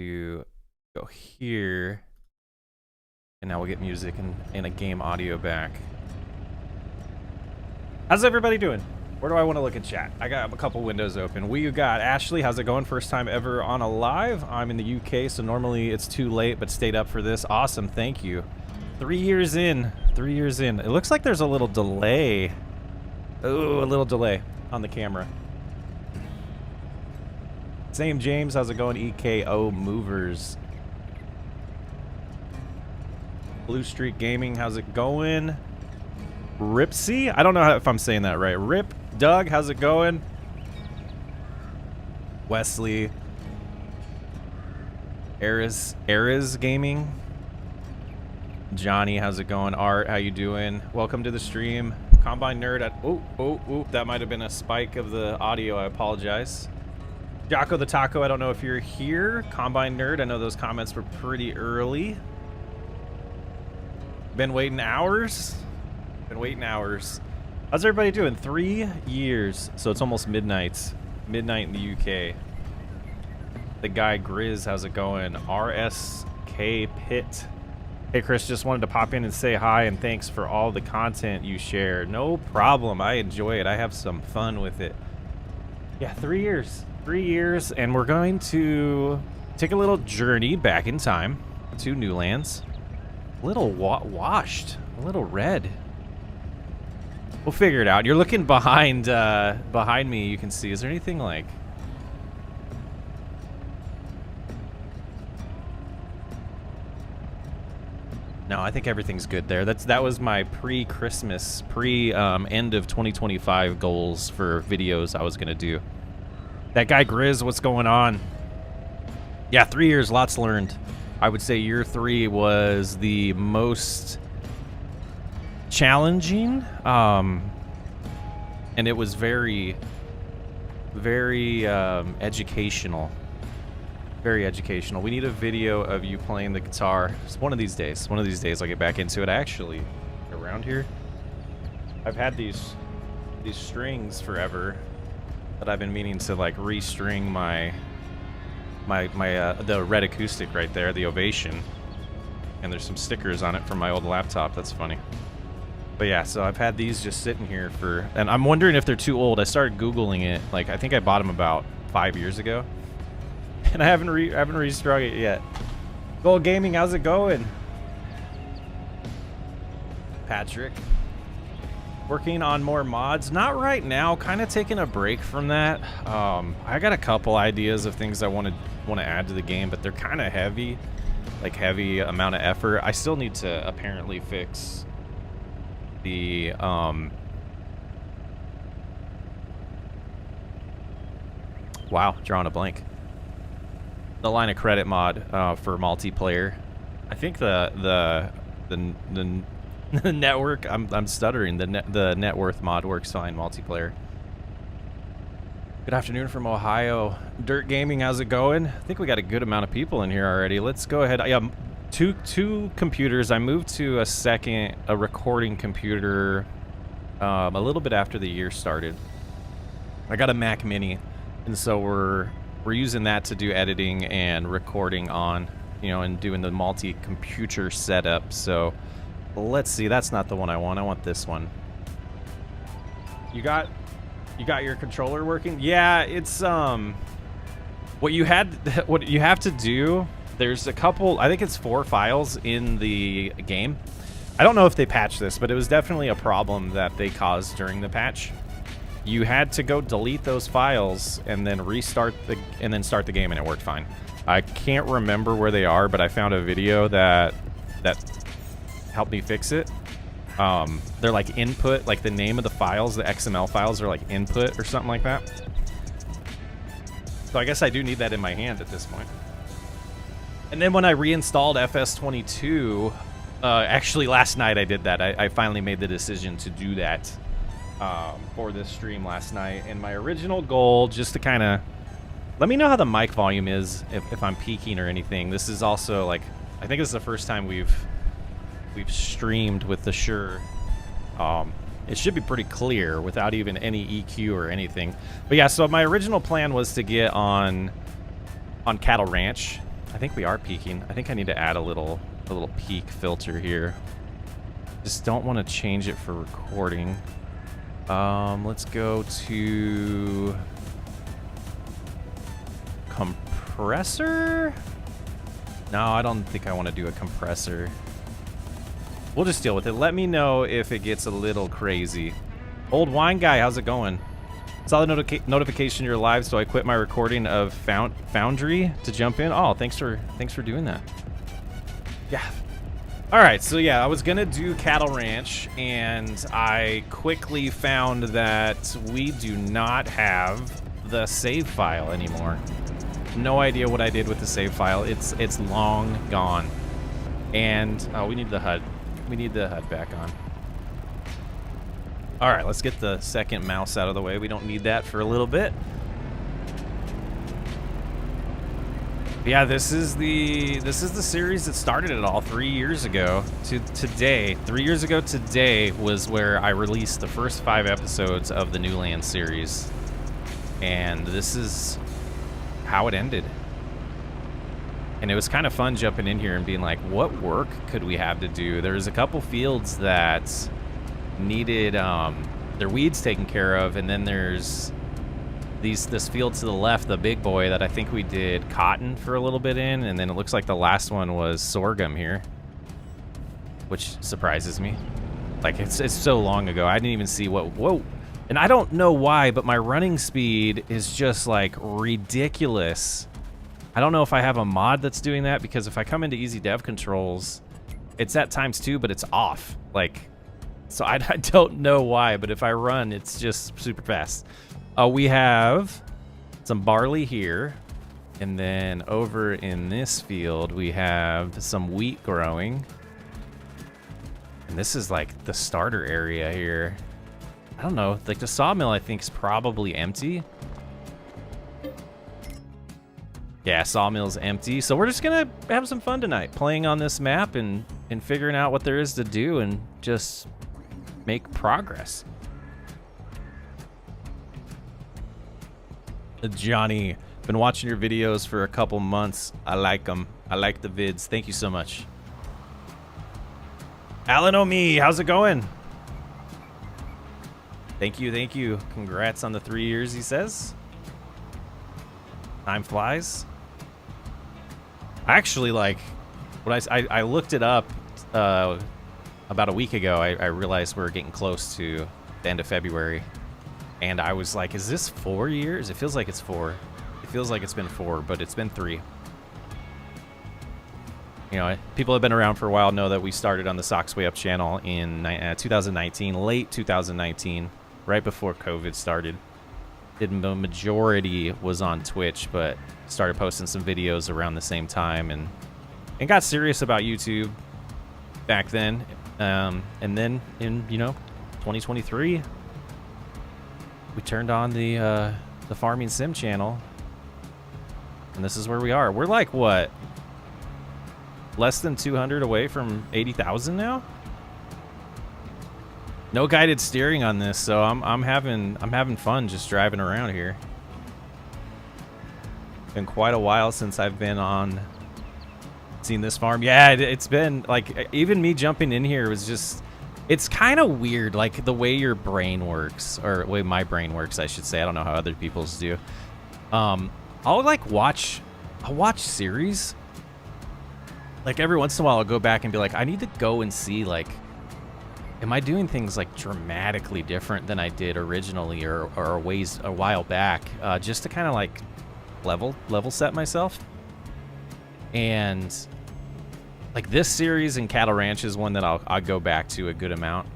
to go here. And now we'll get music and a game audio back. How's everybody doing? Where do I want to look at chat? I got a couple windows open. We got Ashley. How's it going? First time ever on a live. I'm in the UK, so normally it's too late, but stayed up for this. Awesome. Thank you. 3 years in. 3 years in. It looks like there's a little delay. Oh, a little delay on the camera. Same James. How's it going? EKO Movers. Blue Streak Gaming. How's it going? Ripsy? I don't know if I'm saying that right. Rip. Doug, how's it going? Wesley. Eris Gaming. Johnny, how's it going? Art, how you doing? Welcome to the stream. Combine Nerd at... Oh, that might have been a spike of the audio. I apologize. Jocko the Taco, I don't know if you're here. Combine Nerd, I know those comments were pretty early. Been waiting hours. Been waiting hours. How's everybody doing? 3 years. So it's almost midnight. Midnight in the UK. The guy Grizz, how's it going? RSK Pit. Hey Chris, just wanted to pop in and say hi and thanks for all the content you share. No problem. I enjoy it. I have some fun with it. Yeah, 3 years. 3 years, and we're going to take a little journey back in time to Newlands. A little washed, a little red. We'll figure it out. You're looking behind me, you can see. Is there anything like... No, I think everything's good there. That was my pre-Christmas, end of 2025 goals for videos I was gonna do. That guy Grizz, what's going on? Yeah, 3 years, lots learned. I would say year 3 was the most challenging, and it was very, very educational. Very educational. We need a video of you playing the guitar. Just one of these days. One of these days I'll get back into it. Actually, around here, I've had these strings forever that I've been meaning to like restring my the red acoustic right there, the Ovation. And there's some stickers on it from my old laptop. That's funny. But yeah, so I've had these just sitting here for, and I'm wondering if they're too old. I started Googling it. Like, I think I bought them about 5 years ago. And I haven't restrung it yet. Gold Gaming, how's it going? Patrick. Working on more mods. Not right now. Kind of taking a break from that. I got a couple ideas of things I want to add to the game, but they're kind of heavy. Like, heavy amount of effort. I still need to apparently fix the... Wow, drawing a blank. The line of credit mod for multiplayer. I think the network. I'm stuttering. The net worth mod works fine multiplayer. Good afternoon from Ohio. Dirt Gaming, how's it going? I think we got a good amount of people in here already. Let's go ahead. Yeah, two computers. I moved to a recording computer a little bit after the year started. I got a Mac Mini, and so we're using that to do editing and recording on, and doing the multi-computer setup. So let's see. That's not the one I want. I want this one. You got your controller working? Yeah, it's what you have to do. There's a couple. I think it's 4 files in the game. I don't know if they patched this, but it was definitely a problem that they caused during the patch. You had to go delete those files and then start the game, and it worked fine. I can't remember where they are, but I found a video that helped me fix it. They're like input, like the name of the files, the XML files are like input or something like that. So I guess I do need that in my hand at this point. And then when I reinstalled FS22, actually last night I did that. I finally made the decision to do that. For this stream last night, and my original goal, just to kind of let me know how the mic volume is, if I'm peaking or anything. This is also like, I think this is the first time we've streamed with the Shure. It should be pretty clear without even any EQ or anything. But yeah, so my original plan was to get on Cattle Ranch I think we are peaking. I think I need to add a little peak filter here. Just don't want to change it for recording. Let's go to compressor. No, I don't think I want to do a compressor. We'll just deal with it. Let me know if it gets a little crazy. Old wine guy, how's it going? Saw the notification you're live, so I quit my recording of Foundry to jump in. Oh, thanks for doing that. Yeah. All right, so yeah, I was gonna do Cattle Ranch, and I quickly found that we do not have the save file anymore. No idea what I did with the save file. It's long gone. And oh, we need the HUD. We need the HUD back on. All right, let's get the second mouse out of the way. We don't need that for a little bit. Yeah, this is the series that started it all 3 years ago. Today, 3 years ago today was where I released the first 5 episodes of the New Land series, and this is how it ended. And it was kind of fun jumping in here and being like, what work could we have to do? There's a couple fields that needed their weeds taken care of, and then there's this field to the left, the big boy, that I think we did cotton for a little bit in, and then it looks like the last one was sorghum here, which surprises me. Like, it's so long ago. I didn't even see whoa. And I don't know why, but my running speed is just like ridiculous. I don't know if I have a mod that's doing that, because if I come into easy dev controls, it's at ×2, but it's off. Like, so I don't know why, but if I run, it's just super fast. We have some barley here, and then over in this field, we have some wheat growing. And this is like the starter area here. I don't know, like the sawmill I think is probably empty. Yeah, sawmill's empty. So we're just gonna have some fun tonight, playing on this map and figuring out what there is to do and just make progress. Johnny, been watching your videos for a couple months. I like them. I like the vids. Thank you so much. Alan O'Me, how's it going? Thank you, thank you. Congrats on the 3 years, he says. Time flies. Actually, like, what I looked it up about a week ago. I realized we're getting close to the end of February. And I was like, is this 4 years? It feels like it's 4. It feels like it's been 4, but it's been 3. You know, people have been around for a while know that we started on the Sox Way Up channel in 2019, late 2019, right before COVID started. The majority was on Twitch, but started posting some videos around the same time, and got serious about YouTube back then. And then in, 2023, we turned on the Farming Sim channel, and this is where we are. We're like, what, less than 200 away from 80,000 now? No guided steering on this, so I'm having fun just driving around here. Been quite a while since I've been seen this farm. Yeah, it's been like, even me jumping in here was just, it's kind of weird, like the way your brain works, or the way my brain works, I should say. I don't know how other people's do. I'll watch series. Like every once in a while, I'll go back and be like, I need to go and see, like, am I doing things like dramatically different than I did originally, or a while back, just to kind of like level set myself. And like this series and Cattle Ranch is one that I'll go back to a good amount.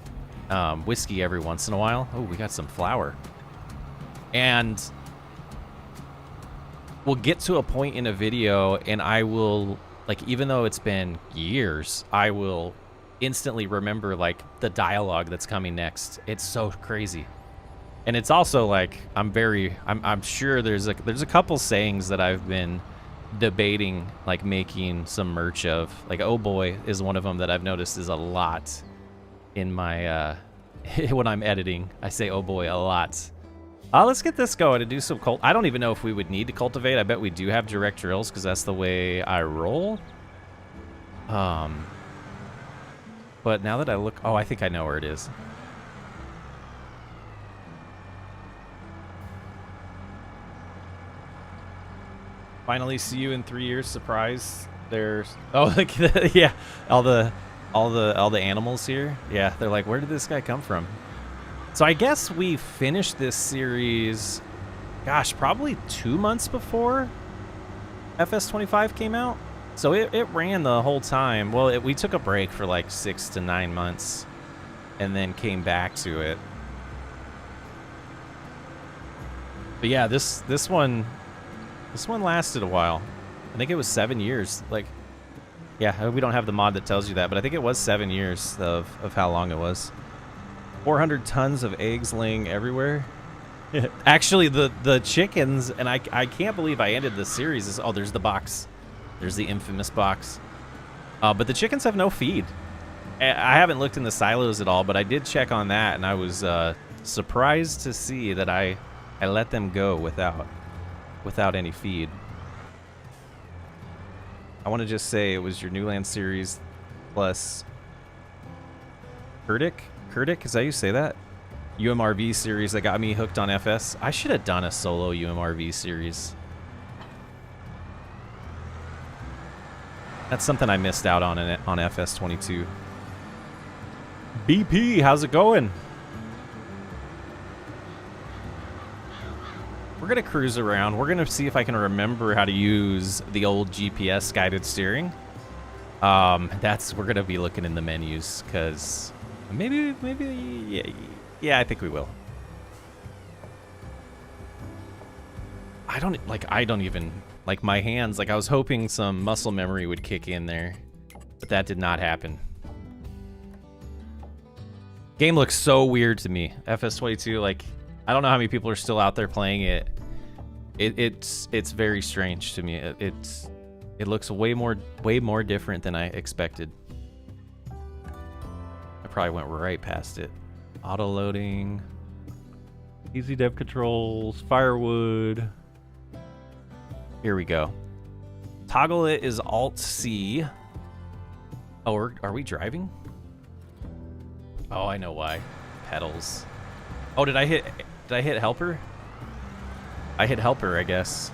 Whiskey every once in a while. Oh, we got some flour. And we'll get to a point in a video, and I will, like, even though it's been years, I will instantly remember like the dialogue that's coming next. It's so crazy. And it's also like, I'm sure there's a couple sayings that I've been debating, like making some merch of. Like, oh boy is one of them that I've noticed is a lot in my when I'm editing. I say oh boy a lot. Let's get this going and do some I don't even know if we would need to cultivate. I bet we do have direct drills because that's the way I roll. But now that I look... Oh, I think I know where it is. Finally see you in 3 years. Surprise. There's... Oh, like, yeah. All the animals here. Yeah, they're like, where did this guy come from? So I guess we finished this series, gosh, probably 2 months before FS25 came out. So it ran the whole time. Well, we took a break for like 6 to 9 months and then came back to it. But yeah, this one lasted a while. I think it was 7 years. Like, yeah, we don't have the mod that tells you that, but I think it was 7 years of how long it was. 400 tons of eggs laying everywhere. Actually, the chickens, and I can't believe I ended the series. Oh, there's the box. There's the infamous box. But the chickens have no feed. I haven't looked in the silos at all, but I did check on that, and I was surprised to see that I let them go without any feed. I want to just say it was your Newland series plus Kurdic, is that how you say that? UMRV series that got me hooked on FS. I should have done a solo UMRV series. That's something I missed out on on FS22. BP, how's it going? We're gonna cruise around. We're gonna see if I can remember how to use the old GPS guided steering. We're gonna be looking in the menus because maybe yeah, I think we will. I don't even like my hands. Like I was hoping some muscle memory would kick in there, but that did not happen. Game looks so weird to me. FS22, like I don't know how many people are still out there playing it. It's very strange to me. It looks way more different than I expected. I probably went right past it. Auto loading, easy dev controls, firewood. Here we go. Toggle it is Alt C. Oh, are we driving? Oh, I know why. Pedals. Oh, did I hit helper? I hit helper, I guess.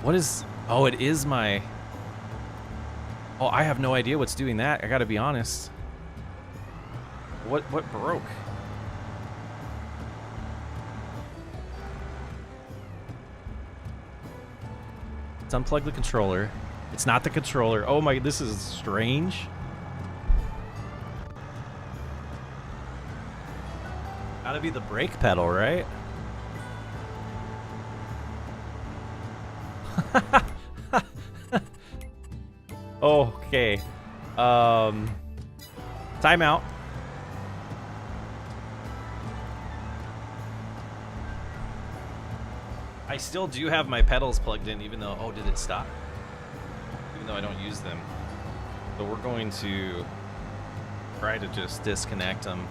What is... Oh, it is my... Oh, I have no idea what's doing that. I gotta be honest. What broke? Let's unplug the controller. It's not the controller. Oh my, this is strange. Gotta be the brake pedal, right? Okay. Timeout. I still do have my pedals plugged in, even though... Oh, did it stop? Even though I don't use them. So we're going to try to just disconnect them.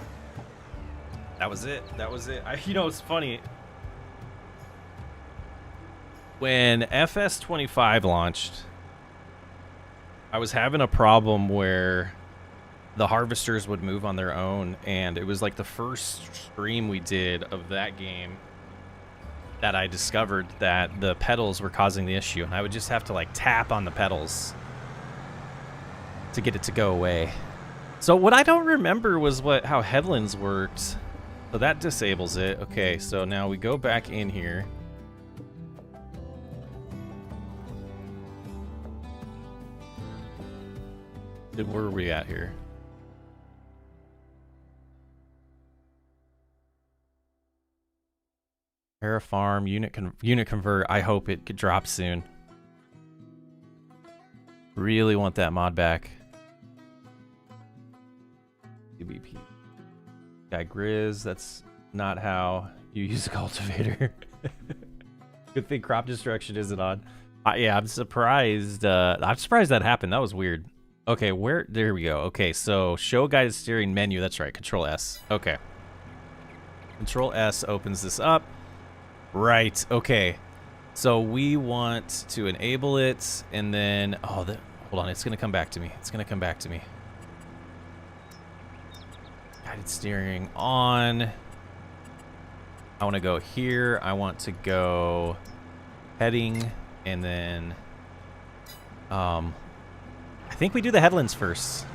That was it. That was it. You know, it's funny. When FS25 launched, I was having a problem where the harvesters would move on their own, and it was like the first stream we did of that game that I discovered that the pedals were causing the issue, and I would just have to like tap on the pedals to get it to go away. So what I don't remember was how headlands worked. So that disables it. Okay, so now we go back in here. Where are we at here? Terrafarm, unit convert. I hope it could drop soon. Really want that mod back. CBP. Guy Grizz, that's not how you use a cultivator. Good thing crop destruction isn't on. Yeah, I'm surprised. I'm surprised that happened. That was weird. Okay, there we go. Okay, so show guided steering menu. That's right, Control S. Okay. Control S opens this up. Right. Okay. So we want to enable it, and then hold on. It's gonna come back to me. It's gonna come back to me. Guided steering on. I want to go here. I want to go heading, and then I think we do the headlands first.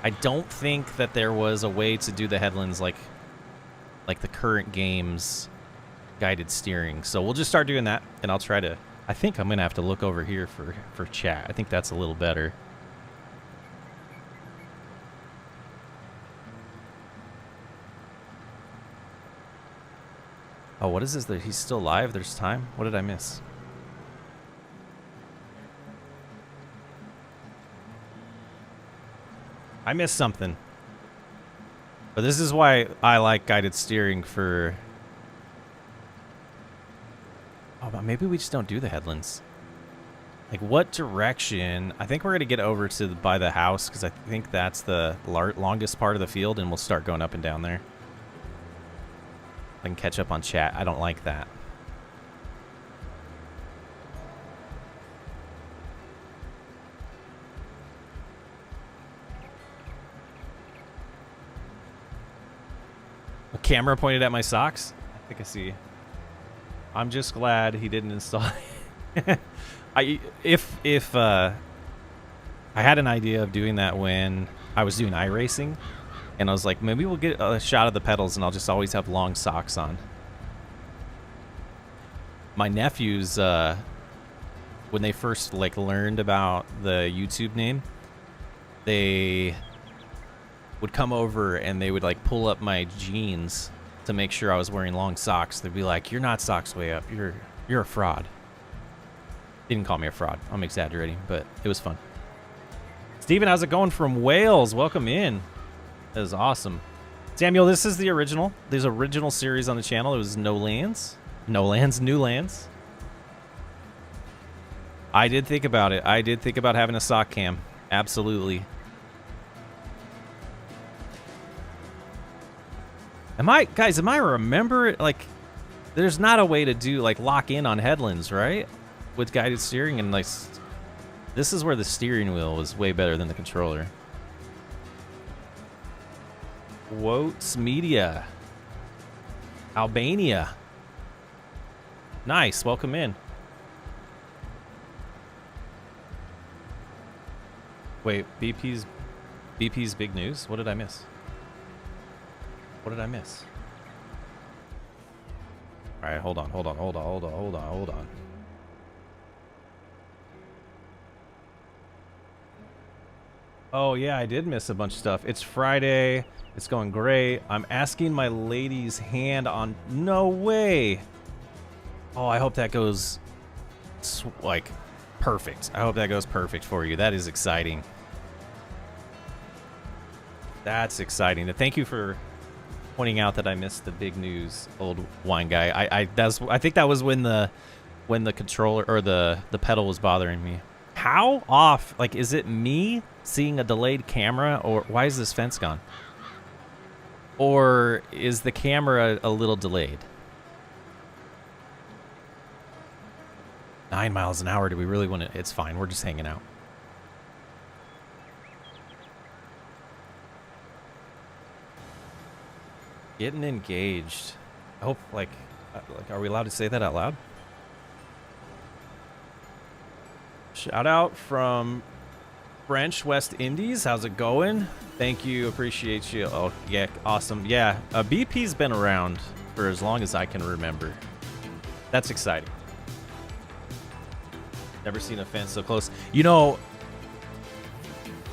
I don't think that there was a way to do the headlands like the current game's guided steering. So we'll just start doing that, and I'll try to... I think I'm going to have to look over here for chat. I think that's a little better. Oh, what is this? He's still live? There's time? What did I miss? I missed something. But this is why I like guided steering for... Oh, but maybe we just don't do the headlands. Like, what direction? I think we're going to get over to by the house, because I think that's the longest part of the field, and we'll start going up and down there. I can catch up on chat. I don't like that. A camera pointed at my socks? I think I see. I'm just glad he didn't install it. I had an idea of doing that when I was doing iRacing. And I was like, maybe we'll get a shot of the pedals, and I'll just always have long socks on. My nephews, when they first learned about the YouTube name, they would come over and they would pull up my jeans to make sure I was wearing long socks. They'd be like, "You're not socks way up. You're a fraud." They didn't call me a fraud. I'm exaggerating, but it was fun. Steven, how's it going from Wales? Welcome in. That is awesome. Samuel, this is the original. There's original series on the channel. It was No Lands. No Lands, New Lands. I did think about it. I did think about having a sock cam. Absolutely. Am I remember, there's not a way to do, lock in on headlands, right? With guided steering, and, this is where the steering wheel was way better than the controller. Wotes Media. Albania. Nice, welcome in. Wait, BP's big news? What did I miss? What did I miss? All right, hold on. Oh yeah, I did miss a bunch of stuff. It's Friday. It's going great. I'm asking my lady's hand on... No way! Oh, I hope that goes, perfect. I hope that goes perfect for you. That is exciting. That's exciting. Thank you for pointing out that I missed the big news, old wine guy. I think that was when the controller or the pedal was bothering me. How off? Is it me seeing a delayed camera, or why is this fence gone? Or is the camera a little delayed? 9 miles an hour. Do we really want to? It's fine. We're just hanging out. Getting engaged. I hope, are we allowed to say that out loud? Shout out from French West Indies. How's it going? Thank you. Appreciate you. Oh, yeah. Awesome. Yeah. BP's been around for as long as I can remember. That's exciting. Never seen a fence so close. You know,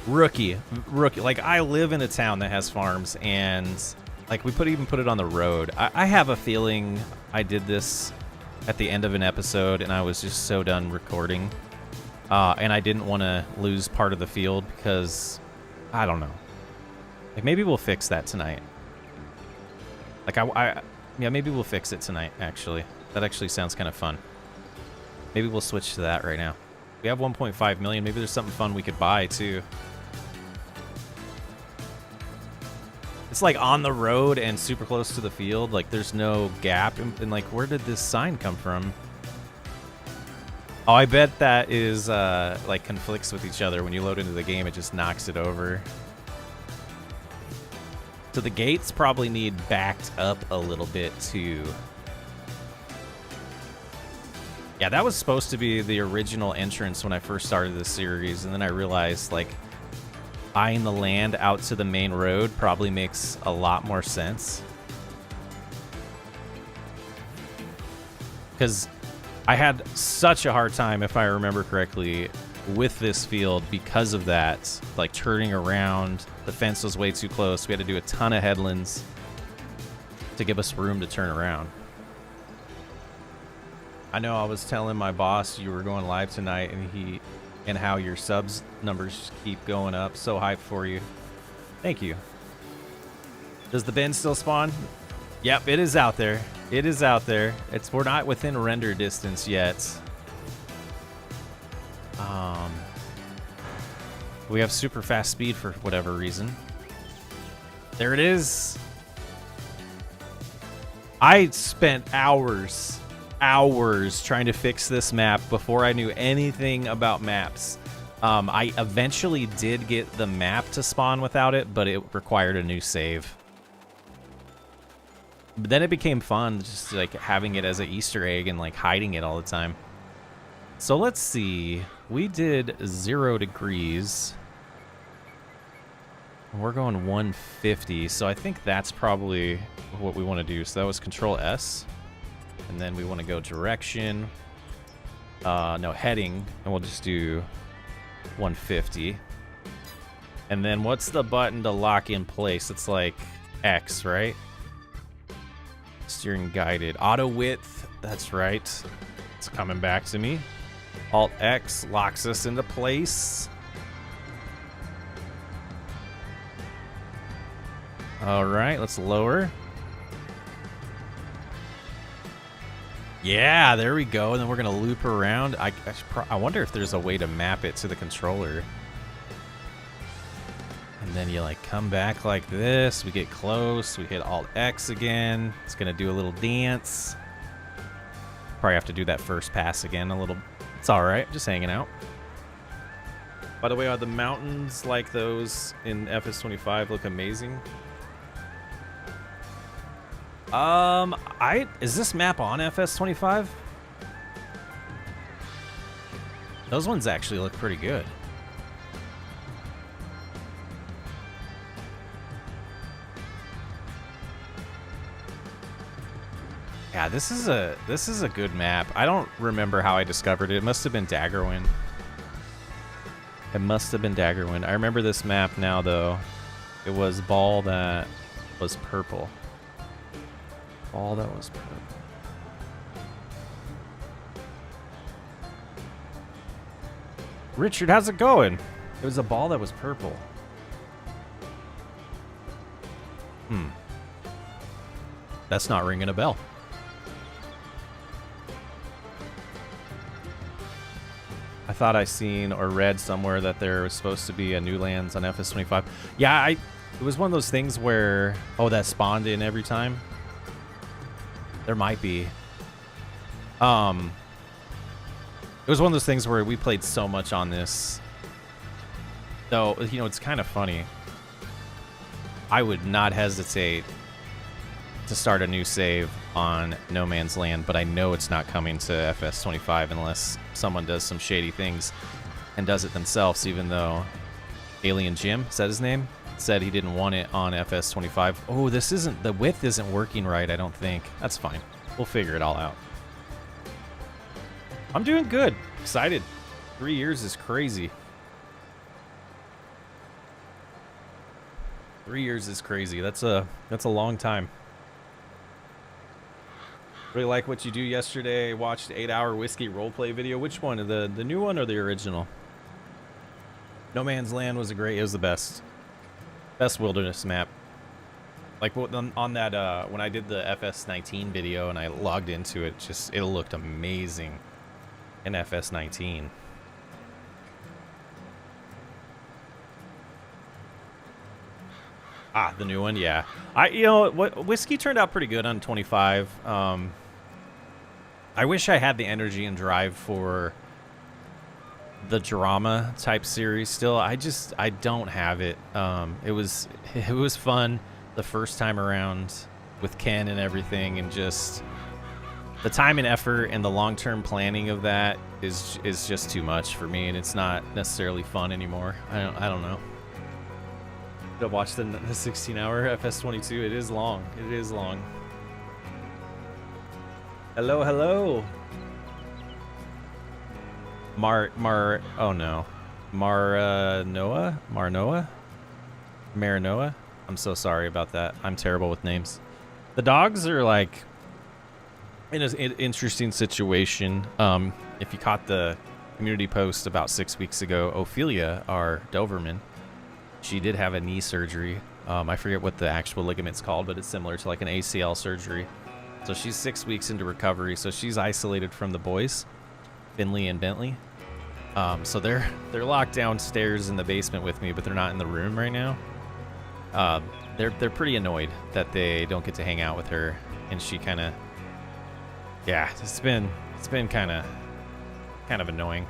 rookie. I live in a town that has farms, and we even put it on the road. I have a feeling I did this at the end of an episode, and I was just so done recording. And I didn't want to lose part of the field because, I don't know. Maybe we'll fix that tonight. Yeah, maybe we'll fix it tonight, actually. That actually sounds kind of fun. Maybe we'll switch to that right now. We have 1.5 million. Maybe there's something fun we could buy, too. It's like on the road and super close to the field. Like there's no gap. And like, where did this sign come from? Oh, I bet that is like conflicts with each other. When you load into the game, it just knocks it over. So the gates probably need backed up a little bit too. Yeah, that was supposed to be the original entrance when I first started this series, and then I realized like buying the land out to the main road probably makes a lot more sense. Because I had such a hard time, if I remember correctly, with this field because of that. Like turning around, the fence was way too close. We had to do a ton of headlands to give us room to turn around. I know I was telling my boss you were going live tonight, and how your subs numbers keep going up. So hyped for you. Thank you. Does the bin still spawn? Yep, it is out there. It is out there. We're not within render distance yet. We have super fast speed for whatever reason. There it is. I spent hours trying to fix this map before I knew anything about maps. I eventually did get the map to spawn without it, but it required a new save. But then it became fun just like having it as an Easter egg and like hiding it all the time. So let's see. We did 0 degrees. We're going 150, so I think that's probably what we want to do. So that was Control S. And then we want to go direction. No, heading. And we'll just do 150. And then what's the button to lock in place? It's like X, right? Steering guided. Auto width. That's right. It's coming back to me. Alt X locks us into place. All right, let's lower. Yeah, there we go. And then we're gonna loop around. I wonder if there's a way to map it to the controller. And then you like come back like this. We get close. We hit Alt X again. It's gonna do a little dance. Probably have to do that first pass again a little. It's all right. Just hanging out. By the way, are the mountains like those in FS25 look amazing? Is this map on FS25? Those ones actually look pretty good. Yeah, this is a good map. I don't remember how I discovered it. It must have been Daggerwind. It must have been Daggerwind. I remember this map now though. It was ball that was purple. Ball that was purple. Richard, how's it going? It was a ball that was purple. That's not ringing a bell. I thought I seen or read somewhere that there was supposed to be a new lands on FS25. Yeah, it was one of those things where, oh, that spawned in every time. There might be. It was one of those things where we played so much on this. Though, you know, it's kind of funny. I would not hesitate to start a new save on No Man's Land, but I know it's not coming to FS25 unless someone does some shady things and does it themselves, even though Alien Jim, is that his name? Said he didn't want it on FS25. Oh, the width isn't working right, I don't think. That's fine. We'll figure it all out. I'm doing good. Excited. 3 years is crazy. 3 years is crazy. That's a long time. Really like what you do yesterday. Watched the 8-hour whiskey roleplay video. Which one? The new one or the original? No Man's Land was it was the best. Best wilderness map. Like on that when I did the FS19 video and I logged into it, it looked amazing in FS19. Ah, the new one, yeah. You know what, whiskey turned out pretty good on 25. I wish I had the energy and drive for the drama type series still. I don't have it. It was fun the first time around with Ken and everything, and just the time and effort and the long-term planning of that is just too much for me, and it's not necessarily fun anymore. I don't know. To watch the 16-hour FS22. It is long. It is long. Hello, hello. Oh no. Marinoa? I'm so sorry about that. I'm terrible with names. The dogs are like in an interesting situation. If you caught the community post about 6 weeks ago, Ophelia, our Doberman, she did have a knee surgery. I forget what the actual ligament's called, but it's similar to like an ACL surgery. So she's 6 weeks into recovery. So she's isolated from the boys, Finley and Bentley. So they're locked downstairs in the basement with me, but they're not in the room right now. They're pretty annoyed that they don't get to hang out with her, and she kind of, yeah, it's been kind of annoying.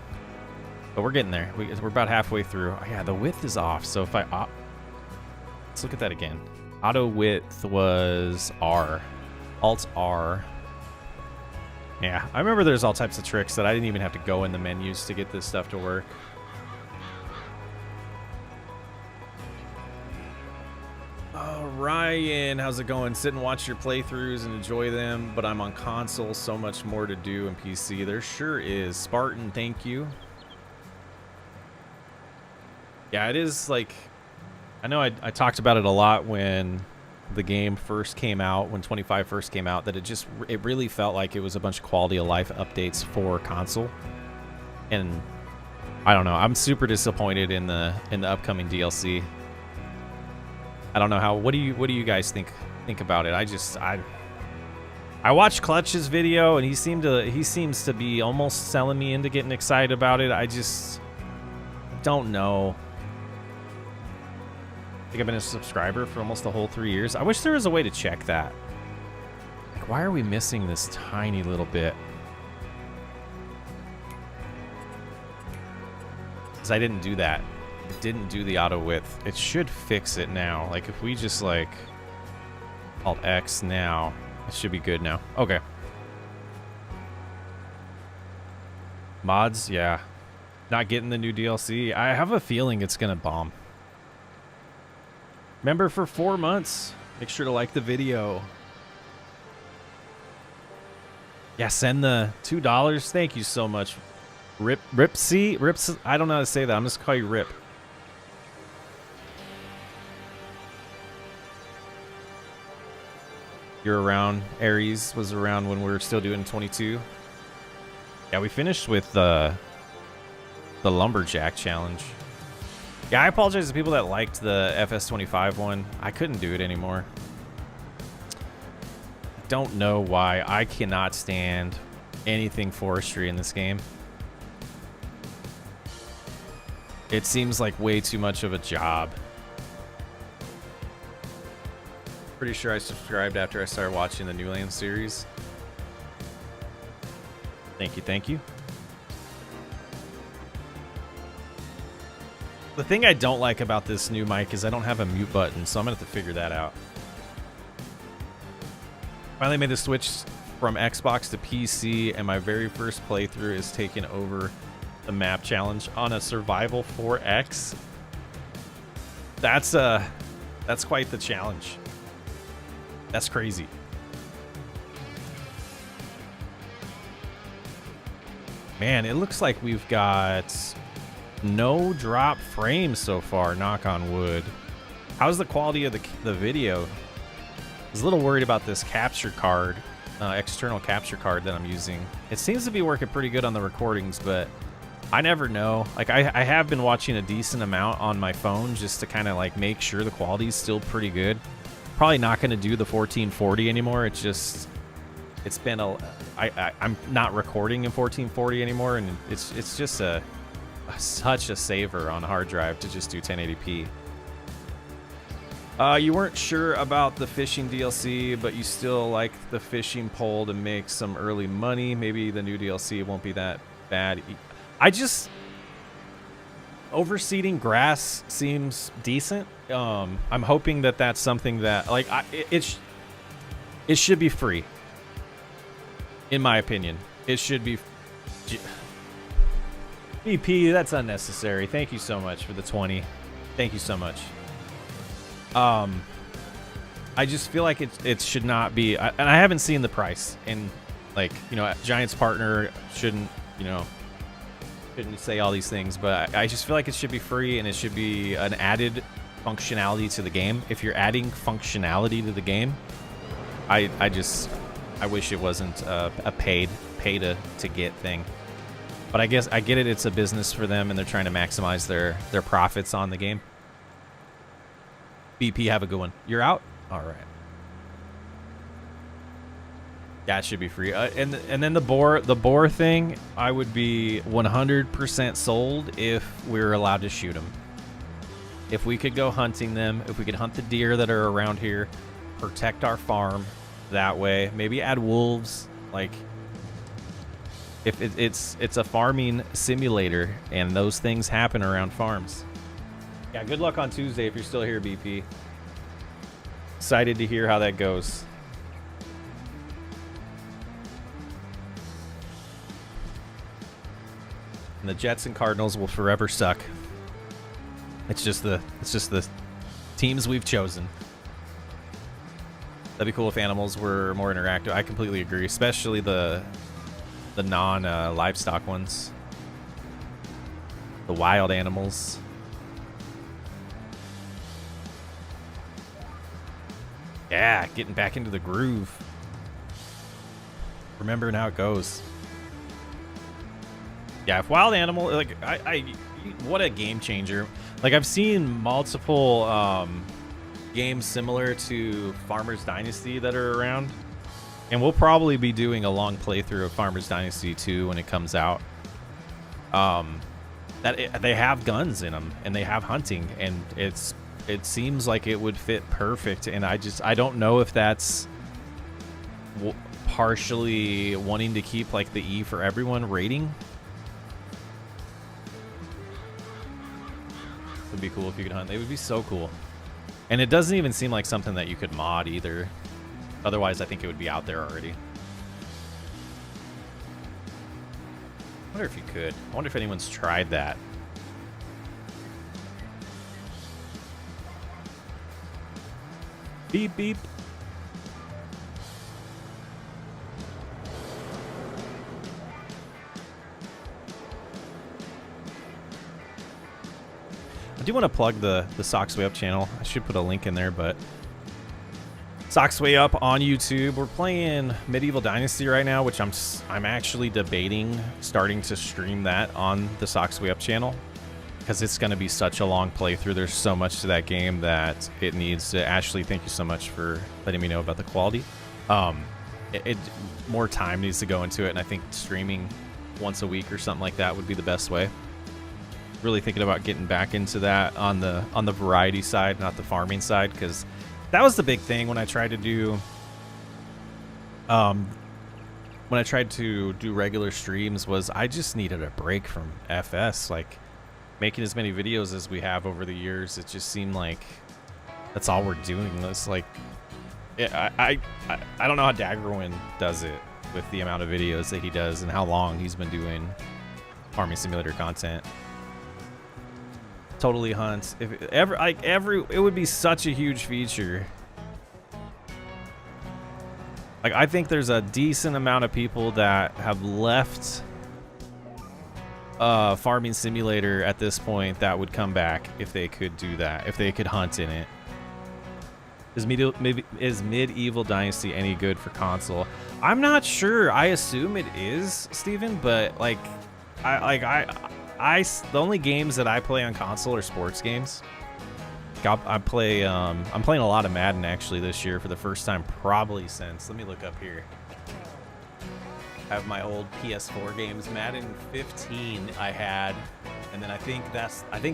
But we're getting there. We're about halfway through. Oh, yeah, the width is off. So if let's look at that again. Auto width was R. Alt R. Yeah, I remember there's all types of tricks that I didn't even have to go in the menus to get this stuff to work. Oh, Ryan, how's it going? Sit and watch your playthroughs and enjoy them, but I'm on console. So much more to do in PC. There sure is. Spartan, thank you. Yeah, it is like, I know I talked about it a lot when the game first came out, when 25 first came out, that it really felt like it was a bunch of quality of life updates for console. And I don't know, I'm super disappointed in the upcoming DLC. I don't know how, what do you guys think about it? I watched Clutch's video, and he seems to be almost selling me into getting excited about it. I just don't know. I think I've been a subscriber for almost the whole 3 years. I wish there was a way to check that. Like, why are we missing this tiny little bit? Because I didn't do that. It didn't do the auto width. It should fix it now. Like, if we just, like, Alt X now, it should be good now. Okay. Mods, yeah. Not getting the new DLC. I have a feeling it's going to bomb. Remember, for 4 months, make sure to like the video. Yeah, send the $2. Thank you so much. Rips, I don't know how to say that. I'm just gonna call you Rip. You're around. Aries was around when we were still doing 22. Yeah, we finished with the Lumberjack challenge. Yeah, I apologize to people that liked the FS25 one. I couldn't do it anymore. Don't know why. I cannot stand anything forestry in this game. It seems like way too much of a job. Pretty sure I subscribed after I started watching the Newland series. Thank you, thank you. The thing I don't like about this new mic is I don't have a mute button, so I'm gonna have to figure that out. Finally made the switch from Xbox to PC, and my very first playthrough is taking over the map challenge on a Survival 4X. That's quite the challenge. That's crazy. Man, it looks like we've got no drop frames so far, knock on wood. How's the quality of the video? I was a little worried about this capture card, external capture card that I'm using. It seems to be working pretty good on the recordings, but I never know. Like, I have been watching a decent amount on my phone just to kind of like make sure the quality is still pretty good. Probably not going to do the 1440 anymore. It's just, it's been I'm not recording in 1440 anymore, and it's just such a saver on a hard drive to just do 1080p. You weren't sure about the fishing DLC, but you still like the fishing pole to make some early money. Maybe the new DLC won't be that bad. Overseeding grass seems decent. I'm hoping that that's something that, like, it should be free. In my opinion, it should be. BP, that's unnecessary. Thank you so much for the 20. Thank you so much. I just feel like it should not be, and I haven't seen the price, and like, you know, Giants partner shouldn't say all these things, but I just feel like it should be free, and it should be an added functionality to the game. If you're adding functionality to the game, I wish it wasn't a pay to get thing. But I guess I get it. It's a business for them, and they're trying to maximize their profits on the game. BP, have a good one. You're out? All right. That should be free. And then the boar thing, I would be 100% sold if we were allowed to shoot them. If we could go hunting them, if we could hunt the deer that are around here, protect our farm that way, maybe add wolves. Like, if it's a farming simulator, and those things happen around farms. Yeah, good luck on Tuesday if you're still here, BP. Excited to hear how that goes. And the Jets and Cardinals will forever suck. It's just the teams we've chosen. That'd be cool if animals were more interactive. I completely agree, especially the non livestock ones. The wild animals. Yeah, getting back into the groove. Remembering how it goes. Yeah, if wild animal, like, what a game changer. Like, I've seen multiple games similar to Farmers Dynasty that are around, and we'll probably be doing a long playthrough of Farmers Dynasty 2 when it comes out. They have guns in them, and they have hunting, and it seems like it would fit perfect. And I don't know if that's partially wanting to keep like the E for everyone rating. It would be cool if you could hunt. They would be so cool. And it doesn't even seem like something that you could mod either. Otherwise, I think it would be out there already. I wonder if you could. I wonder if anyone's tried that. Beep, beep. I do want to plug the Socks Way Up channel. I should put a link in there, but Socks Way Up on YouTube. We're playing Medieval Dynasty right now, which I'm actually debating starting to stream that on the Socks Way Up channel, because it's going to be such a long playthrough. There's so much to that game that it needs to. Ashley, thank you so much for letting me know about the quality. More time needs to go into it, and I think streaming once a week or something like that would be the best way. Really thinking about getting back into that on the variety side, not the farming side, because that was the big thing when I tried to do regular streams. Was I just needed a break from FS. Like, making as many videos as we have over the years, it just seemed like that's all we're doing. It's like, I don't know how Daggerwin does it with the amount of videos that he does and how long he's been doing Farming Simulator content. Totally hunt. If it would be such a huge feature. Like, I think there's a decent amount of people that have left Farming Simulator at this point that would come back if they could do that, if they could hunt in it. Is Medieval Dynasty any good for console? I'm not sure. I assume it is, Steven, but like, the only games that I play on console are sports games. I'm playing a lot of Madden actually this year for the first time probably since, let me look up here. I have my old PS4 games. Madden 15 I had And then I think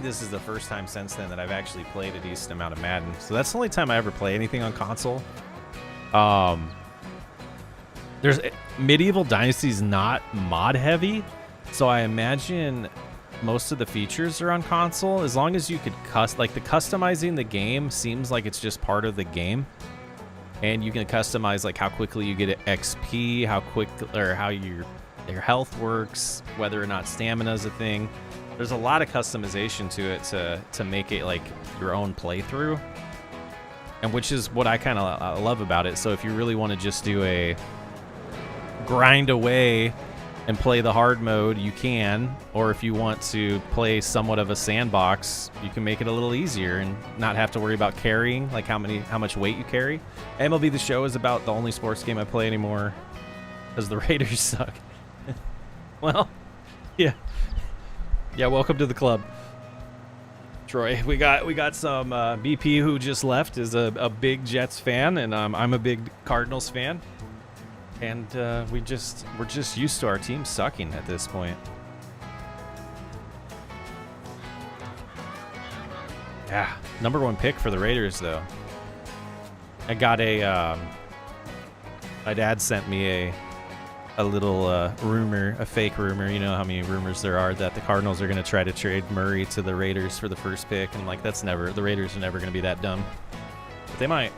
this is the first time since then that I've actually played a decent amount of Madden. So that's the only time I ever play anything on console. There's Medieval Dynasty is not mod heavy, so I imagine most of the features are on console. As long as you could customizing the game seems like it's just part of the game, and you can customize like how quickly you get XP, how quick or how your health works, whether or not stamina is a thing. There's a lot of customization to it to make it like your own playthrough, and which is what I kind of love about it. So if you really want to just do a grind away and play the hard mode, you can, or if you want to play somewhat of a sandbox, you can make it a little easier and not have to worry about carrying, like how much weight you carry. MLB The Show is about the only sports game I play anymore because the Raiders suck. Well, yeah. Yeah, welcome to the club, Troy. We got some BP who just left is a big Jets fan, and I'm a big Cardinals fan, and we're just used to our team sucking at this point. Yeah, #1 pick for the Raiders though. I got my dad sent me a little rumor, a fake rumor. You know how many rumors there are that the Cardinals are going to try to trade Murray to the Raiders for the first pick. And I'm like, the Raiders are never going to be that dumb. But they might.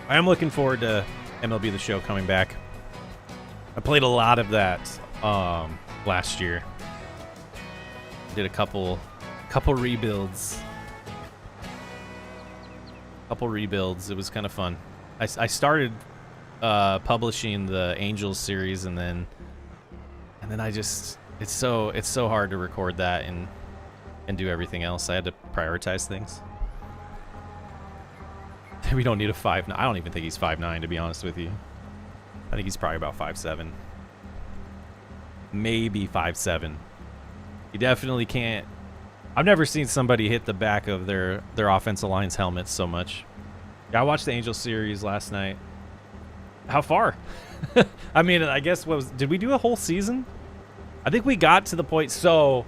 I am looking forward to MLB The Show coming back. I played a lot of that last year. Did a couple rebuilds. It was kind of fun. I started publishing the Angels series, and then I just it's so hard to record that and do everything else. I had to prioritize things. We don't need a 5'9". I don't even think he's 5'9", to be honest with you. I think he's probably about 5'7". Maybe 5'7". He definitely can't. I've never seen somebody hit the back of their offensive line's helmets so much. Yeah, I watched the Angels series last night. How far? I mean, I guess did we do a whole season? I think we got to the point. So,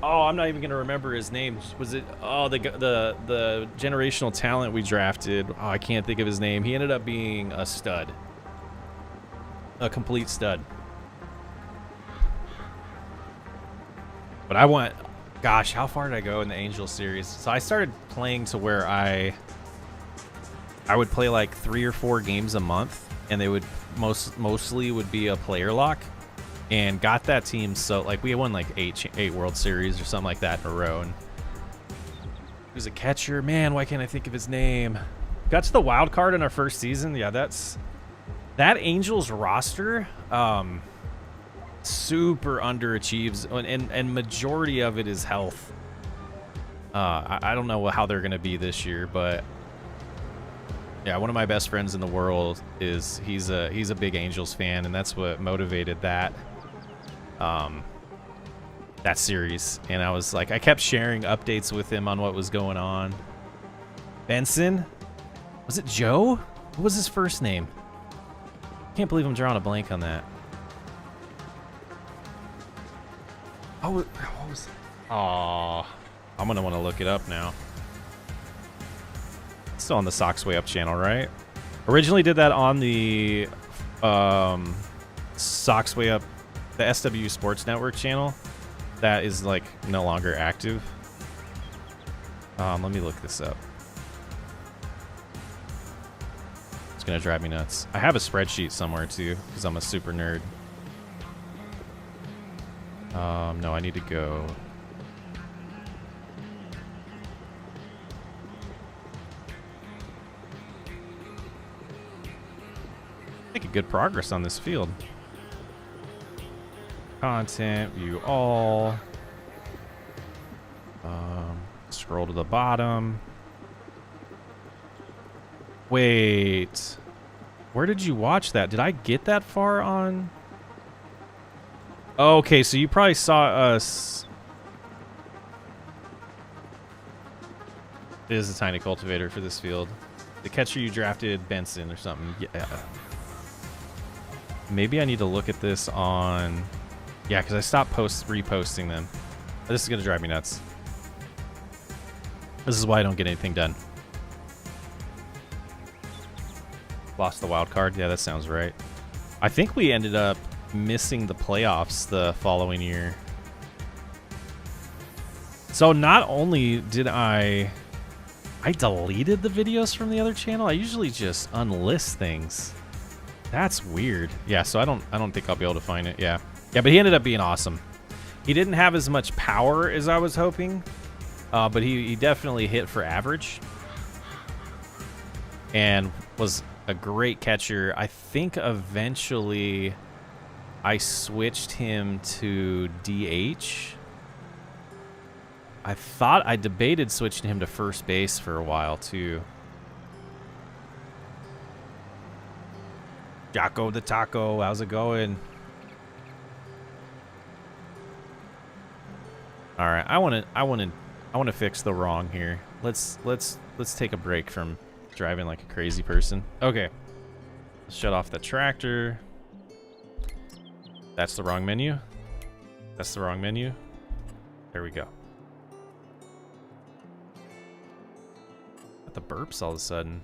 I'm not even gonna remember his name. Was it? Oh, the generational talent we drafted. Oh, I can't think of his name. He ended up being a stud, a complete stud. But gosh, how far did I go in the Angels series? So I started playing to where I would play like 3 or 4 games a month, and they would mostly would be a player lock, and got that team. So like we won like 8 World Series or something like that in a row. And he was a catcher. Man, why can't I think of his name? Got to the wild card in our first season. Yeah, that Angels roster. Super underachieves, and majority of it is health. I don't know how they're gonna be this year, but yeah, one of my best friends in the world he's a big Angels fan, and that's what motivated that series. And I was like, I kept sharing updates with him on what was going on. Benson, was it Joe? What was his first name? Can't believe I'm drawing a blank on that. Oh, what was it? Aw, I'm gonna want to look it up now. It's still on the Sox Way Up channel, right? Originally did that on the Sox Way Up, the SWU Sports Network channel. That is like no longer active. Let me look this up. It's gonna drive me nuts. I have a spreadsheet somewhere too, because I'm a super nerd. No, I need to go. Making good progress on this field. Content, view all. Scroll to the bottom. Wait. Where did you watch that? Did I get that far on? Okay, so you probably saw us. It is a tiny cultivator for this field. The catcher you drafted, Benson or something. Yeah. Maybe I need to look at this on... Yeah, because I stopped reposting them. This is going to drive me nuts. This is why I don't get anything done. Lost the wild card? Yeah, that sounds right. I think we ended up missing the playoffs the following year. So not only did I deleted the videos from the other channel. I usually just unlist things. That's weird. Yeah, so I don't think I'll be able to find it. Yeah. Yeah, but he ended up being awesome. He didn't have as much power as I was hoping, but he definitely hit for average and was a great catcher. I think eventually I switched him to DH. I thought I debated switching him to first base for a while too. Jocko the Taco, how's it going? All right, I want to fix the wrong here. Let's take a break from driving like a crazy person. Okay. Let's shut off the tractor. That's the wrong menu. That's the wrong menu. There we go. Got the burps all of a sudden.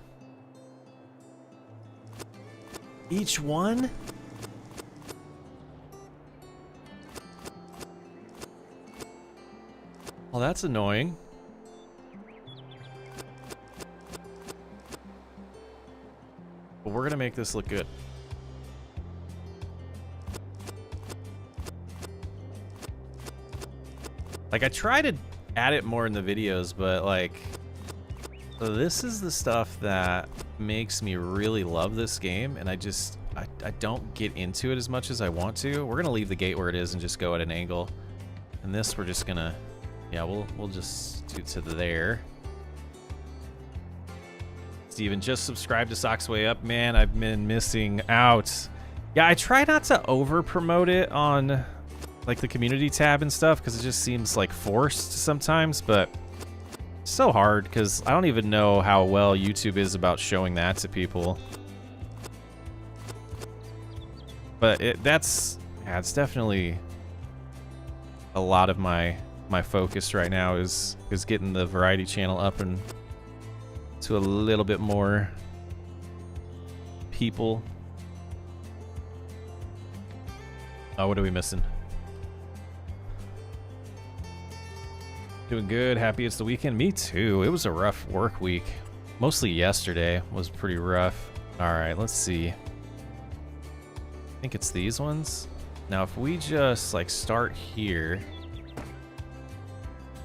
Each one? Well, that's annoying. But we're gonna make this look good. Like, I try to add it more in the videos, but like, so this is the stuff that makes me really love this game, and I don't get into it as much as I want to. We're gonna leave the gate where it is and just go at an angle. And this we're just gonna, yeah, we'll just do to there. Steven, just subscribe to Socks Way Up. Man, I've been missing out. Yeah, I try not to over promote it on like the community tab and stuff, because it just seems like forced sometimes, but it's so hard because I don't even know how well YouTube is about showing that to people. But it's definitely a lot of my focus right now is getting the variety channel up and to a little bit more people. Oh, what are we missing? Doing good. Happy it's the weekend. Me too. It was a rough work week. Mostly yesterday was pretty rough. All right, let's see. I think it's these ones. Now, if we just like start here,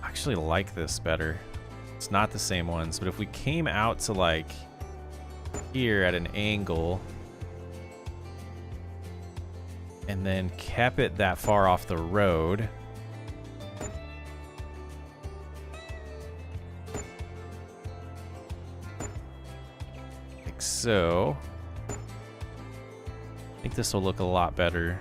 I actually like this better. It's not the same ones, but if we came out to like here at an angle and then kept it that far off the road, like so, I think this will look a lot better.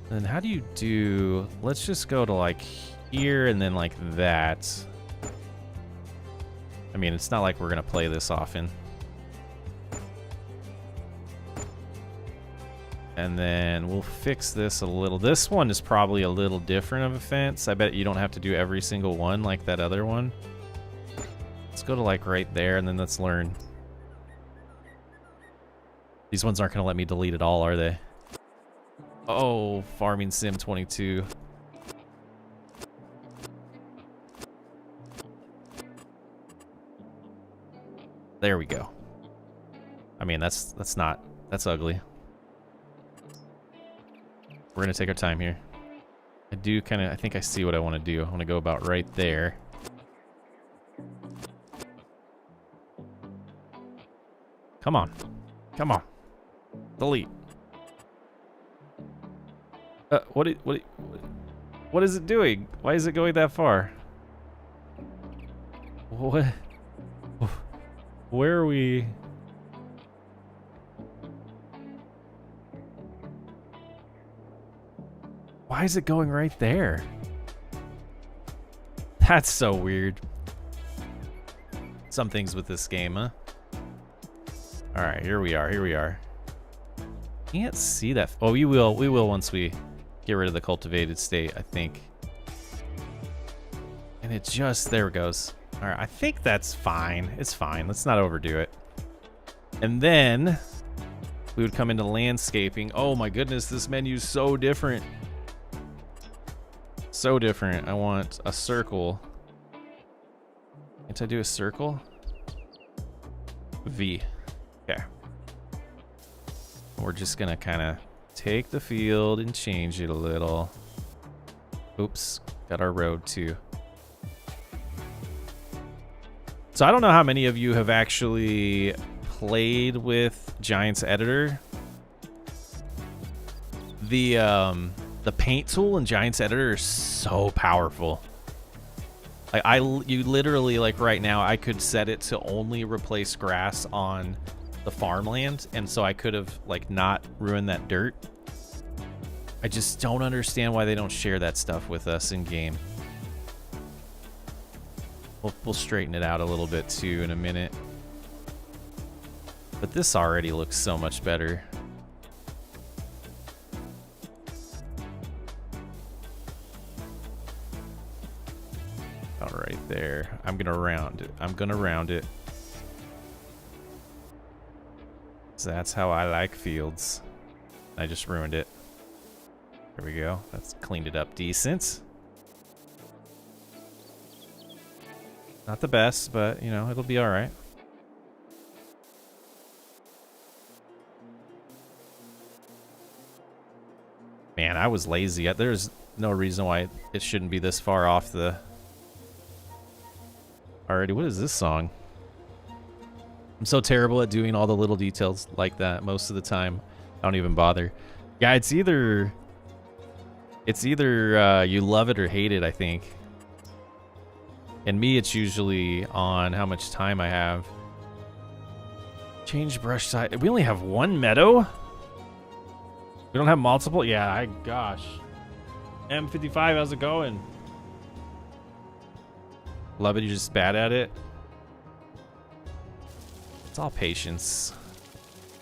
Then how do you do, let's just go to like here and then like that. I mean, it's not like we're gonna play this often. And then we'll fix this a little. This one is probably a little different of a fence. I bet you don't have to do every single one like that other one. Let's go to like right there and then let's learn. These ones aren't gonna let me delete it all, are they? Oh, Farming Sim 22. There we go. I mean, that's ugly. We're gonna take our time here. I think I see what I want to do. I want to go about right there. Come on. Come on. Delete. What is it doing? Why is it going that far? What? Where are we? Why is it going right there? That's so weird. Some things with this game, huh? All right, here we are. Here we are. Can't see that. Oh, we will. We will once we get rid of the cultivated state, I think. And it just, there it goes. All right, I think that's fine. It's fine. Let's not overdo it. And then we would come into landscaping. Oh my goodness, this menu's so different. So different. I want a circle. Can't I do a circle? V. Okay. We're just gonna kind of take the field and change it a little. Oops, got our road too. So I don't know how many of you have actually played with Giants Editor. The paint tool in Giants Editor is so powerful. Like you literally, like right now, I could set it to only replace grass on the farmland, and so I could have like not ruined that dirt. I just don't understand why they don't share that stuff with us in game. We'll straighten it out a little bit too in a minute. But this already looks so much better. All right there. I'm gonna round it. I'm gonna round it. So that's how I like fields. I just ruined it. There we go. That's cleaned it up decent. Not the best, but you know, it'll be all right. Man, I was lazy. There's no reason why it shouldn't be this far off the... Alrighty, what is this song? I'm so terrible at doing all the little details like that most of the time. I don't even bother. Yeah, it's either you love it or hate it, I think. And me, it's usually on how much time I have. Change brush size. We only have one meadow? We don't have multiple? Yeah, gosh. M55, how's it going? Love it, you're just bad at it. It's all patience.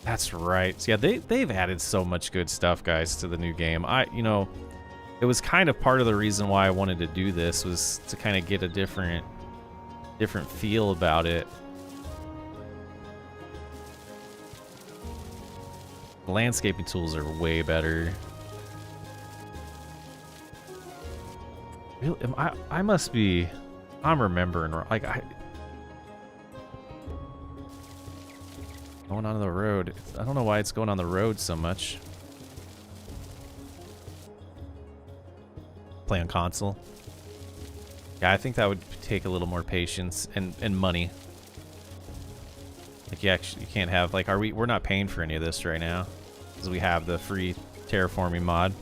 That's right. So yeah, they've added so much good stuff, guys, to the new game. You know, it was kind of part of the reason why I wanted to do this, was to kind of get a different feel about it. The landscaping tools are way better. Really, I must be. I'm remembering like going on the road. I don't know why it's going on the road so much. Play on console. Yeah, I think that would take a little more patience and money. Like you can't have like, we're not paying for any of this right now because we have the free terraforming mod,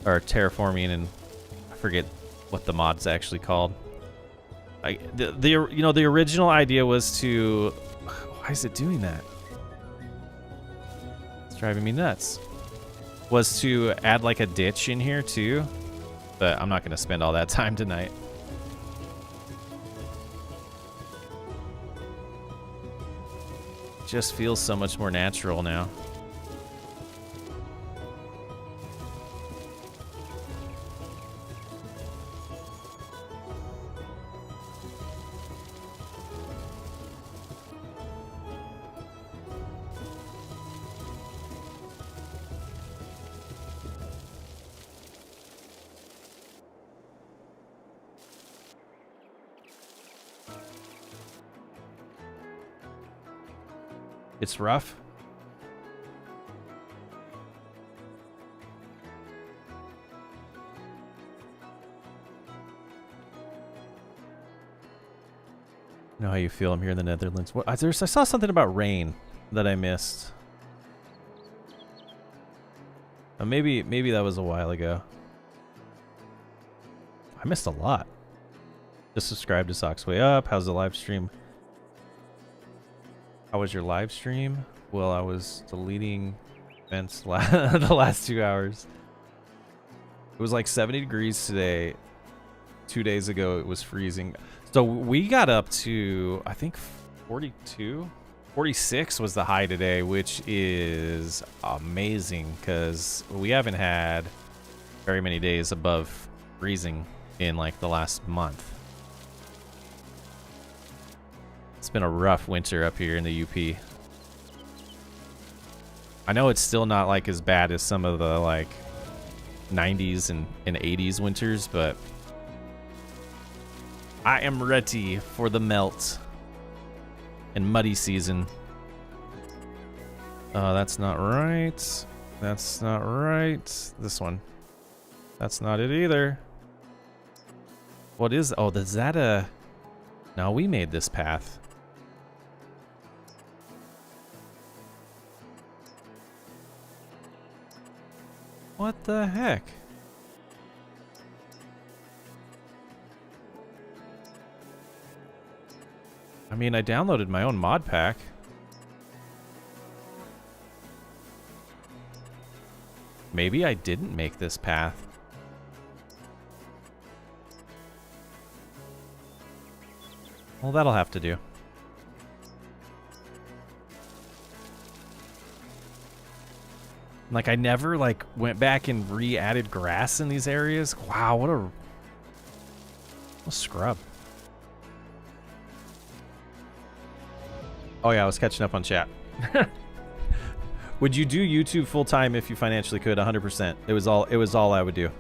or terraforming, and I forget what the mod's actually called. The original idea was to, why is it doing that? It's driving me nuts. Was to add like a ditch in here too, but I'm not going to spend all that time tonight. Just feels so much more natural now. It's rough. I know how you feel. I'm here in the Netherlands. What, I saw something about rain that I missed. Maybe that was a while ago. I missed a lot. Just subscribe to Socks Way Up. How's the live stream? How was your live stream? Well, I was deleting events the last 2 hours. It was like 70 degrees today. 2 days ago, it was freezing. So we got up to, I think, 42 46 was the high today, which is amazing because we haven't had very many days above freezing in like the last month. It's been a rough winter up here in the UP. I know it's still not like as bad as some of the like 90s and 80s winters, but I am ready for the melt and muddy season. That's not right. That's not right. This one. That's not it either. What is... Oh, is that a... No, we made this path. What the heck? I mean, I downloaded my own mod pack. Maybe I didn't make this path. Well, that'll have to do. Like, I never, like, went back and re-added grass in these areas. Wow, what a scrub. Oh, yeah, I was catching up on chat. Would you do YouTube full-time if you financially could? 100%. It was all I would do.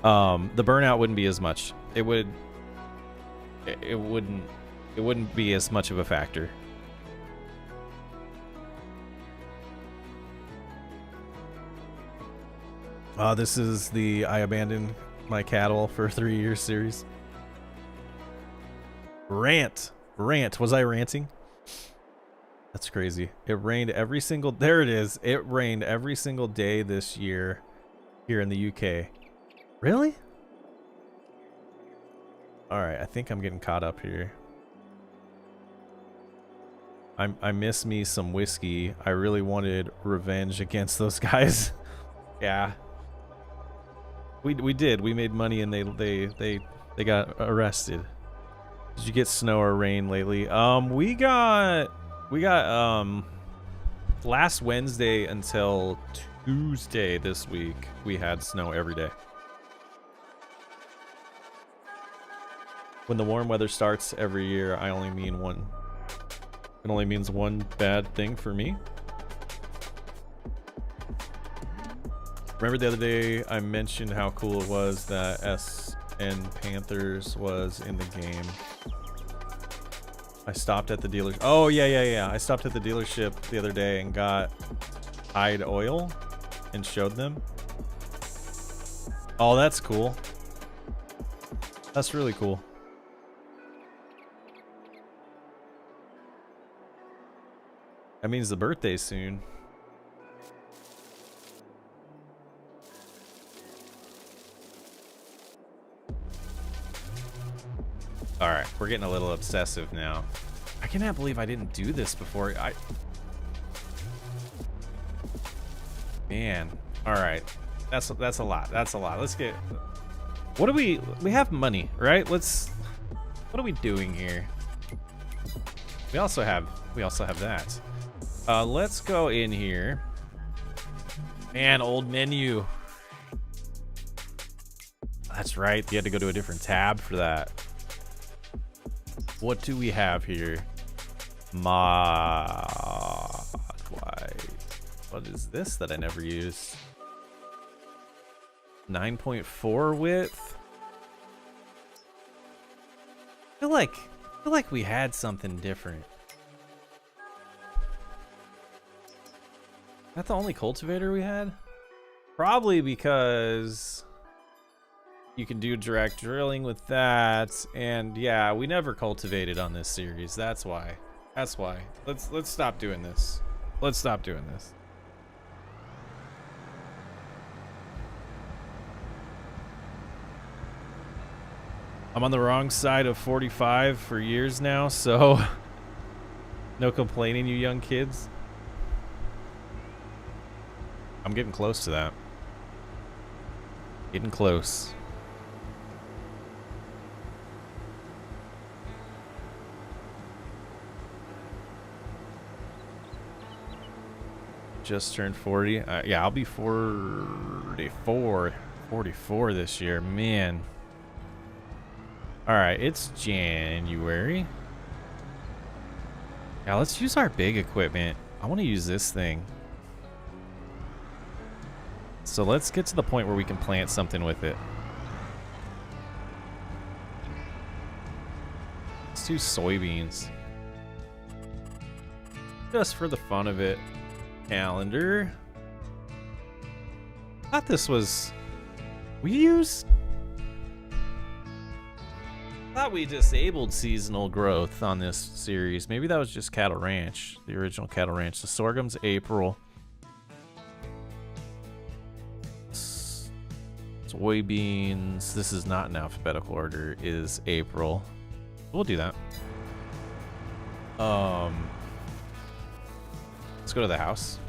The burnout wouldn't be as much. It wouldn't be as much of a factor. This is the I abandoned my cattle for 3 years series. Rant. Was I ranting? That's crazy. It rained every single... There it is. It rained every single day this year here in the UK. Really? Alright, I think I'm getting caught up here. I miss me some whiskey. I really wanted revenge against those guys. Yeah. We did. We made money and they got arrested. Did you get snow or rain lately? We got last Wednesday until Tuesday this week we had snow every day. When the warm weather starts every year, it only means one bad thing for me. Remember the other day I mentioned how cool it was that SN Panthers was in the game. I stopped at the dealership. Oh, yeah. I stopped at the dealership the other day and got Tide oil and showed them. Oh, that's cool. That's really cool. That means the birthday's soon. Alright, we're getting a little obsessive now. I cannot believe I didn't do this before. Man. Alright. That's a lot. That's a lot. Let's get... What do we have money, right? What are we doing here? We also have that. Let's go in here. Man, old menu. That's right. You had to go to a different tab for that. What do we have here? Mod white. What is this that I never used? 9.4 width. I feel like we had something different. Is that the only cultivator we had? Probably because you can do direct drilling with that, and yeah, we never cultivated on this series. That's why. Let's stop doing this. Let's stop doing this. I'm on the wrong side of 45 for years now, so no complaining, you young kids. I'm getting close to that. Getting close. just turned 40. Yeah, I'll be 44 this year. Man. All right, it's January. Yeah, let's use our big equipment. I want to use this thing. So let's get to the point where we can plant something with it. Let's do soybeans. Just for the fun of it. Calendar. Thought this was... Thought we disabled seasonal growth on this series. Maybe that was just Cattle Ranch, the original Cattle Ranch. The sorghum's April. Soybeans, this is not in alphabetical order, is April. We'll do that. Let's go to the house.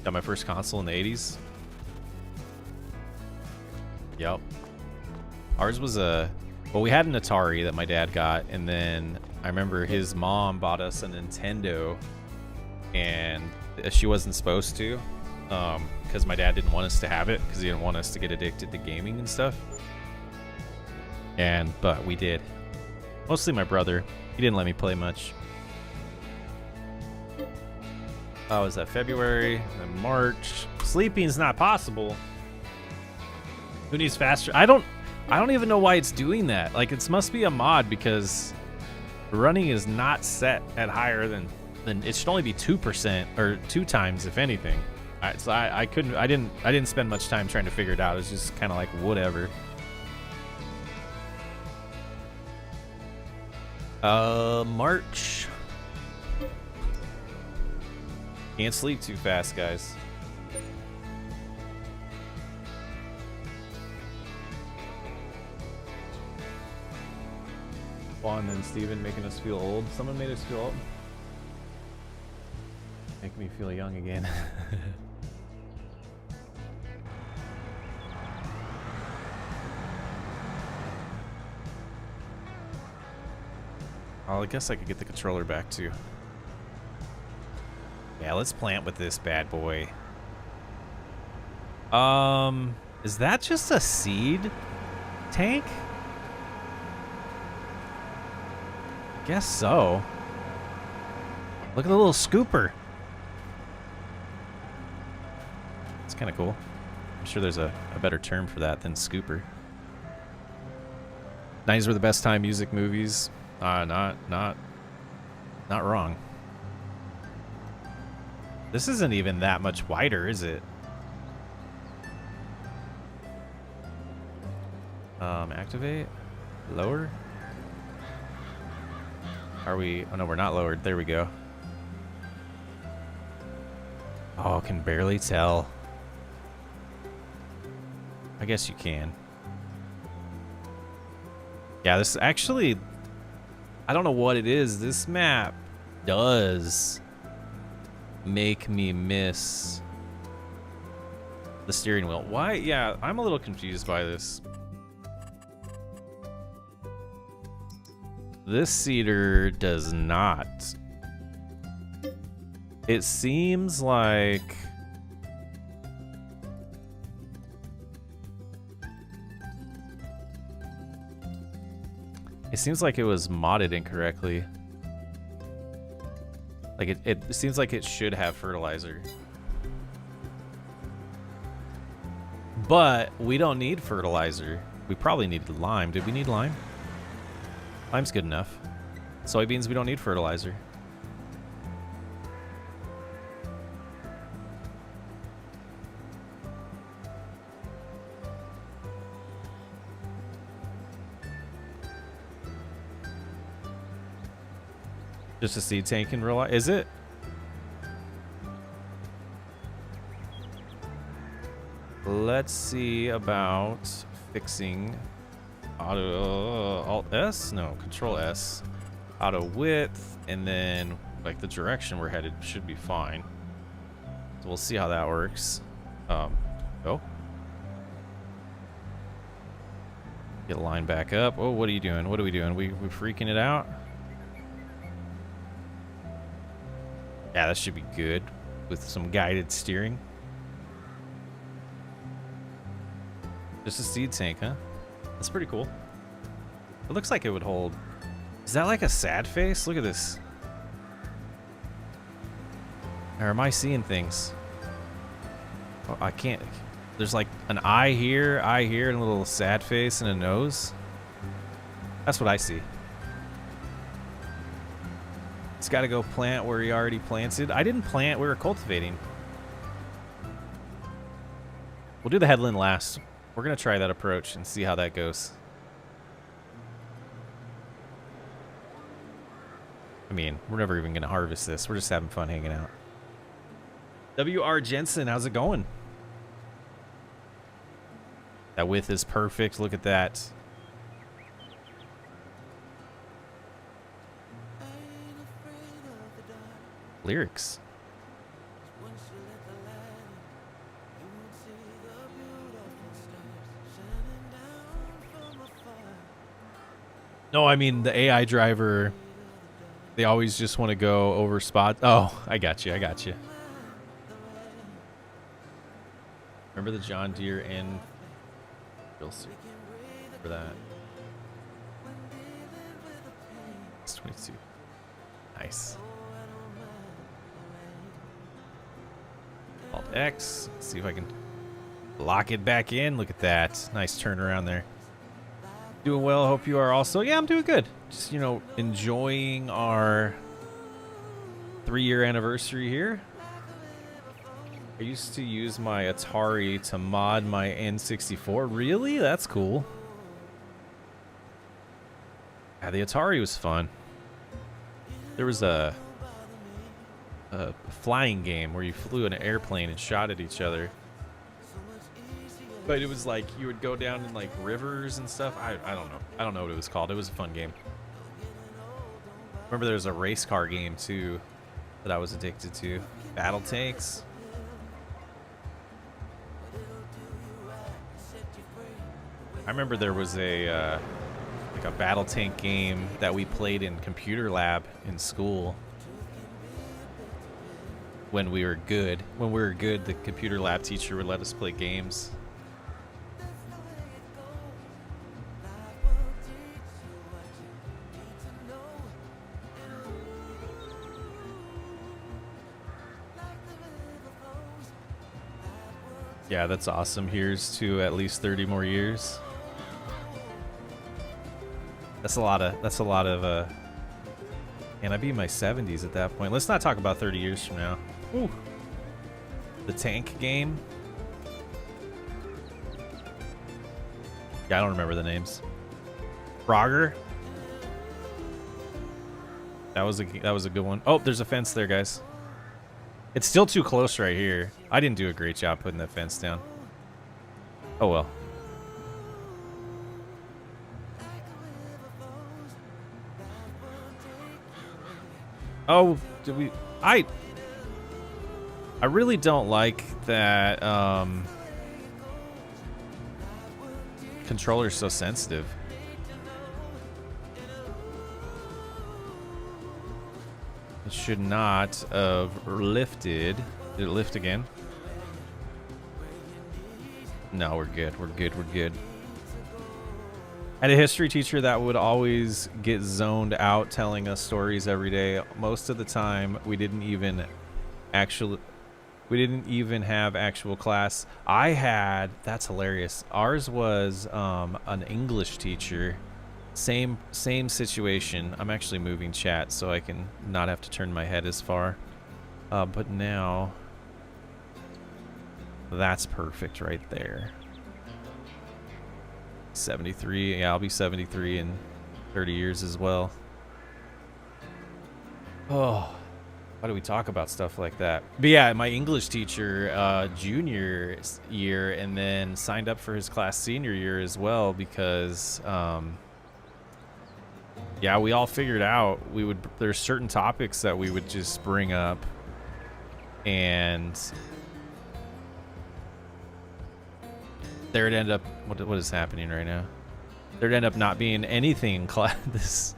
Got my first console in the 80s. Yep. Ours was well, we had an Atari that my dad got, and then I remember his mom bought us a Nintendo, and she wasn't supposed to, because my dad didn't want us to have it, because he didn't want us to get addicted to gaming and stuff. But we did. Mostly my brother. He didn't let me play much. Oh, was that February? Then March. Sleeping's not possible. Who needs faster? I don't even know why it's doing that. Like, it must be a mod, because running is not set at higher than it should only be 2% or 2 times if anything. So I didn't spend much time trying to figure it out. It's just kind of like whatever. March. Can't sleep too fast, guys. Juan and Steven making us feel old. Someone made us feel old. Make me feel young again. Oh, I guess I could get the controller back too. Yeah, let's plant with this bad boy. Is that just a seed tank? Guess so. Look at the little scooper. It's kind of cool. I'm sure there's a better term for that than scooper. 90s were the best time music movies. Not wrong. This isn't even that much wider, is it? Activate. Lower. Are we? Oh no, we're not lowered. There we go. Oh, can barely tell. I guess you can. Yeah, this actually, I don't know what it is. This map does make me miss the steering wheel. Why? Yeah, I'm a little confused by this. This seeder does not. It seems like it was modded incorrectly. Like it seems like it should have fertilizer. But we don't need fertilizer. We probably need lime. Did we need lime? Lime's good enough. Soybeans, we don't need fertilizer. Just a seed tank in real life? Is it? Let's see about fixing auto Alt S? No, Control S. Auto width, and then like the direction we're headed should be fine. So we'll see how that works. Oh. Get a line back up. Oh, what are you doing? What are we doing? We freaking it out? Yeah, that should be good with some guided steering. Just a seed tank, huh? That's pretty cool. It looks like it would hold. Is that like a sad face? Look at this. Or am I seeing things? Oh, I can't. There's like an eye here, and a little sad face and a nose. That's what I see. It's got to go plant where he already planted. I didn't plant. We were cultivating. We'll do the headland last. We're going to try that approach and see how that goes. I mean, we're never even going to harvest this. We're just having fun hanging out. W.R. Jensen, how's it going? That width is perfect. Look at that. Lyrics. No, I mean the AI driver. They always just want to go over spots. Oh, I got you. I got you. Remember the John Deere and for that. It's 22. Nice. Alt X. Let's see if I can lock it back in. Look at that. Nice turnaround there. Doing well. Hope you are also. Yeah, I'm doing good. Just, you know, enjoying our 3-year anniversary here. I used to use my Atari to mod my N64. Really? That's cool. Yeah, the Atari was fun. There was a flying game where you flew in an airplane and shot at each other. But it was like you would go down in like rivers and stuff. I don't know. I don't know what it was called. It was a fun game. Remember there was a race car game too that I was addicted to. Battle tanks. I remember there was a like a battle tank game that we played in computer lab in school. When we were good. When we were good, the computer lab teacher would let us play games. Yeah, that's awesome. Here's to at least 30 more years. That's a lot of and I'd be in my 70s at that point. Let's not talk about 30 years from now. Ooh. The tank game. Yeah, I don't remember the names. Frogger. That was a good one. Oh, there's a fence there, guys. It's still too close right here. I didn't do a great job putting that fence down. Oh well. Oh, did we? I really don't like that controller's so sensitive. It should not have lifted. Did it lift again? No, we're good. We're good. We're good. I had a history teacher that would always get zoned out telling us stories every day. Most of the time, we didn't even have actual class. That's hilarious. Ours was an English teacher. Same situation. I'm actually moving chat so I can not have to turn my head as far. But now, that's perfect right there. 73. Yeah, I'll be 73 in 30 years as well. Oh, why do we talk about stuff like that? But yeah, my English teacher, junior year, and then signed up for his class senior year as well because, yeah, we all figured out there's certain topics that we would just bring up, and there'd end up, what is happening right now? There'd end up not being anything in class.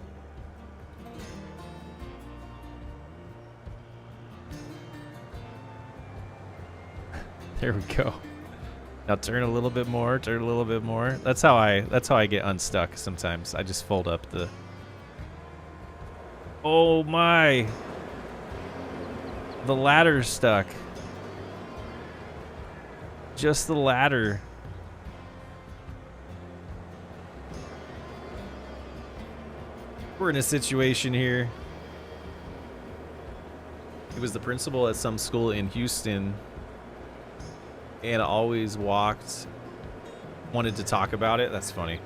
There we go. Now turn a little bit more, turn a little bit more. That's how I get unstuck sometimes. I just fold up the... Oh my! The ladder's stuck. Just the ladder. We're in a situation here. He was the principal at some school in Houston and always wanted to talk about it. That's funny.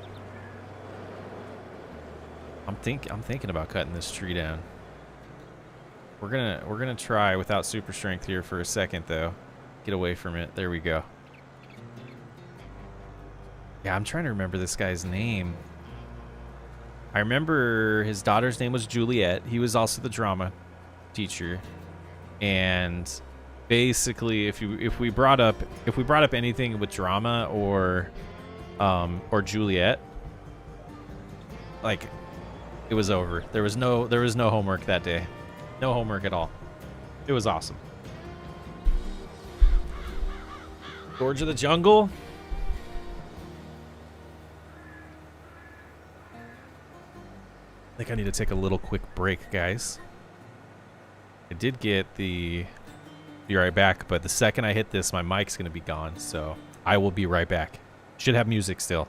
I'm thinking about cutting this tree down. We're gonna try without super strength here for a second though. Get away from it. There we go. Yeah, I'm trying to remember this guy's name. I remember his daughter's name was Juliet. He was also the drama teacher. And basically if we brought up anything with drama or Juliet, like it was over. There was no homework that day. No homework at all. It was awesome. George of the Jungle. I think I need to take a little quick break, guys. I did get the be right back, but the second I hit this, my mic's gonna be gone, so I will be right back. Should have music still.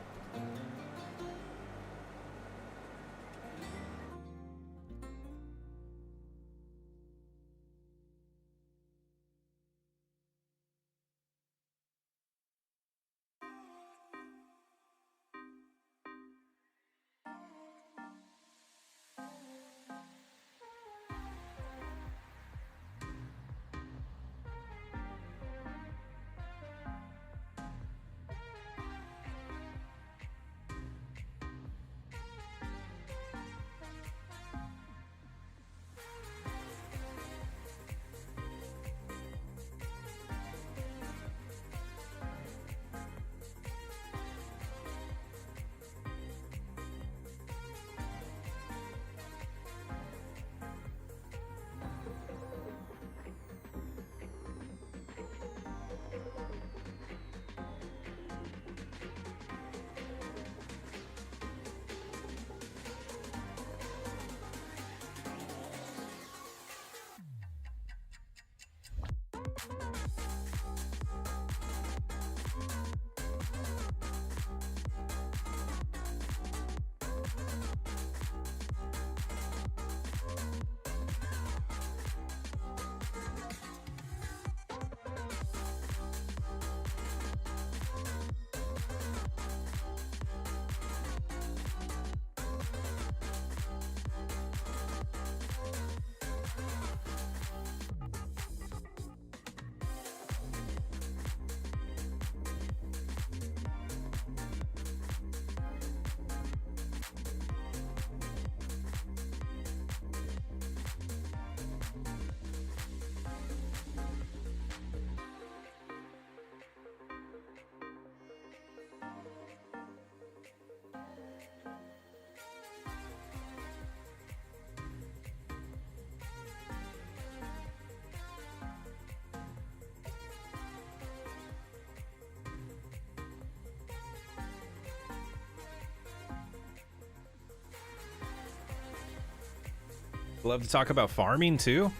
Love to talk about farming too.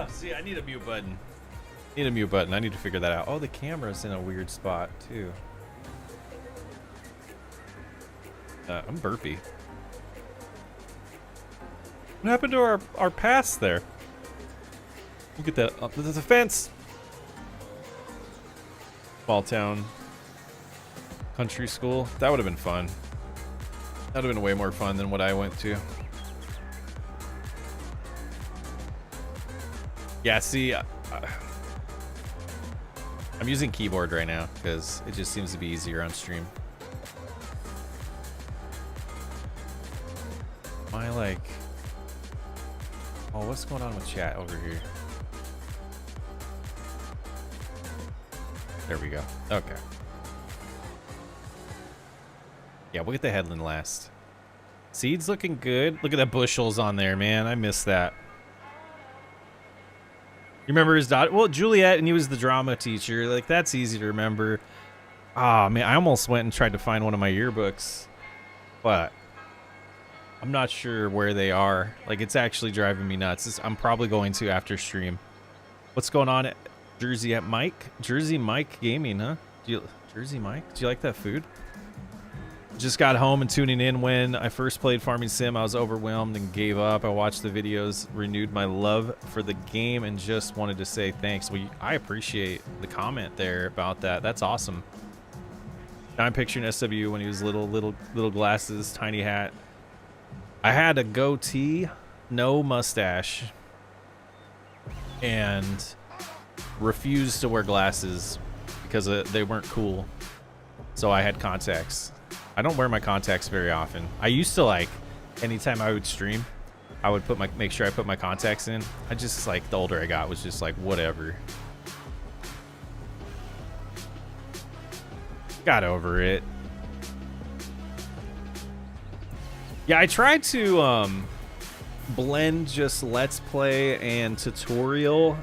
See, I need a mute button. I need to figure that out. Oh, the camera's in a weird spot too. I'm burpy. What happened to our pass there? Look at that. Oh, there's a fence. Small town. Country school. That would have been fun. That would have been way more fun than what I went to. Yeah, see, I'm using keyboard right now because it just seems to be easier on stream. Am I like... Oh, what's going on with chat over here? There we go. Okay. Yeah, we'll get the headland last. Seeds looking good. Look at the bushels on there, man. I miss that. You remember his daughter? Well, Juliet, and he was the drama teacher. Like, that's easy to remember. Ah, man, I almost went and tried to find one of my yearbooks, but I'm not sure where they are. Like, it's actually driving me nuts. I'm probably going to after stream. What's going on at Jersey Mike? Jersey Mike Gaming, huh? Jersey Mike? Do you like that food? Just got home and tuning in when I first played Farming Sim. I was overwhelmed and gave up. I watched the videos, renewed my love for the game, and just wanted to say thanks. I appreciate the comment there about that. That's awesome. Now I'm picturing SWU when he was little glasses, tiny hat. I had a goatee, no mustache, and refused to wear glasses because they weren't cool. So I had contacts. I don't wear my contacts very often. I used to, like, anytime I would stream, I would make sure I put my contacts in. I just, like, the older I got, was just like, whatever. Got over it. Yeah, I tried to blend just Let's Play and tutorial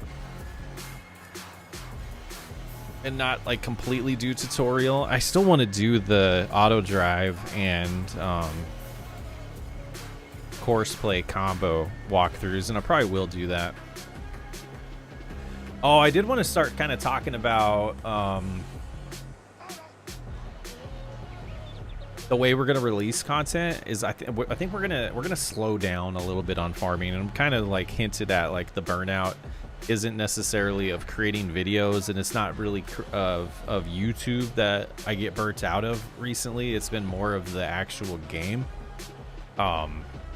and not like completely do tutorial. I still want to do the auto drive and course play combo walkthroughs, and I probably will do that. Oh, I did want to start kind of talking about the way we're gonna release content is I think we're gonna slow down a little bit on farming, and I'm kind of like hinted at, like, the burnout isn't necessarily of creating videos, and it's not really of YouTube that I get burnt out of recently. It's been more of the actual game.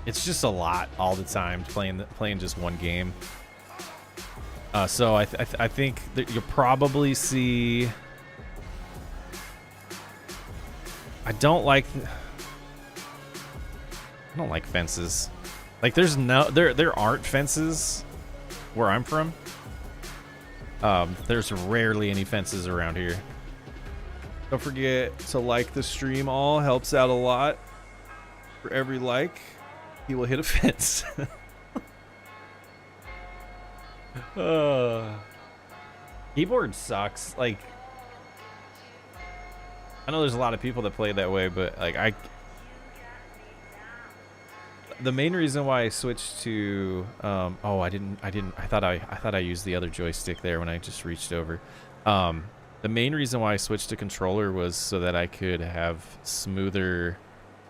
It's just a lot all the time playing just one game. So I think that you'll probably see. I don't like fences. Like, there aren't fences where I'm from. There's rarely any fences around here. Don't forget to like the stream. All helps out a lot. For every like, he will hit a fence. Keyboard sucks. Like, I know there's a lot of people that play that way, but like the main reason why I switched to I thought I used the other joystick there when I just reached over. The main reason why I switched to controller was so that I could have smoother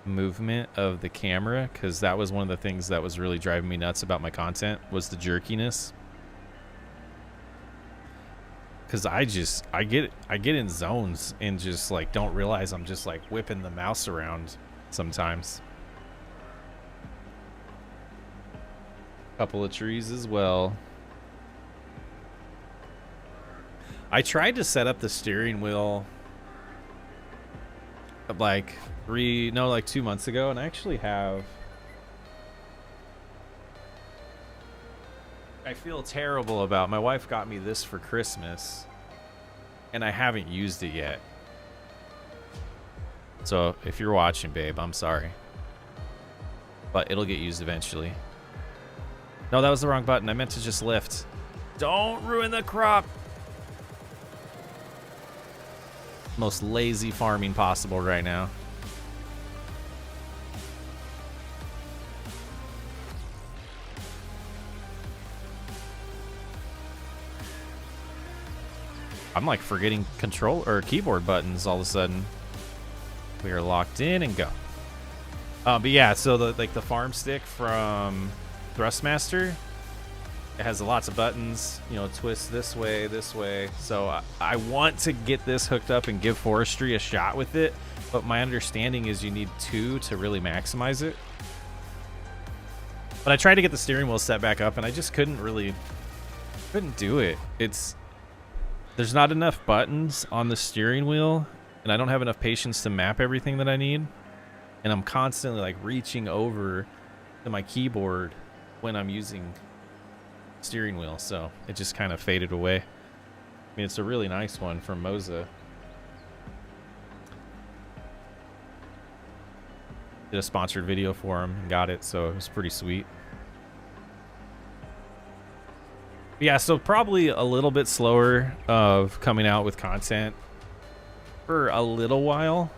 movement of the camera, because that was one of the things that was really driving me nuts about my content, was the jerkiness. Because I get in zones and just, like, don't realize I'm just, like, whipping the mouse around sometimes. Couple of trees as well. I tried to set up the steering wheel like 2 months ago, and I actually have. I feel terrible about. My wife got me this for Christmas, and I haven't used it yet. So if you're watching, babe, I'm sorry, but it'll get used eventually. No, that was the wrong button. I meant to just lift. Don't ruin the crop. Most lazy farming possible right now. I'm like forgetting control or keyboard buttons all of a sudden. We are locked in and go. But yeah, so the farm stick from Thrustmaster, it has lots of buttons, you know, twist this way. So I want to get this hooked up and give forestry a shot with it, but my understanding is you need 2 to really maximize it. But I tried to get the steering wheel set back up, and I just couldn't do it. There's not enough buttons on the steering wheel, and I don't have enough patience to map everything that I need, and I'm constantly like reaching over to my keyboard when I'm using steering wheel, so it just kind of faded away. I mean, it's a really nice one from Moza. Did a sponsored video for him and got it, so it was pretty sweet. Yeah, so probably a little bit slower of coming out with content for a little while.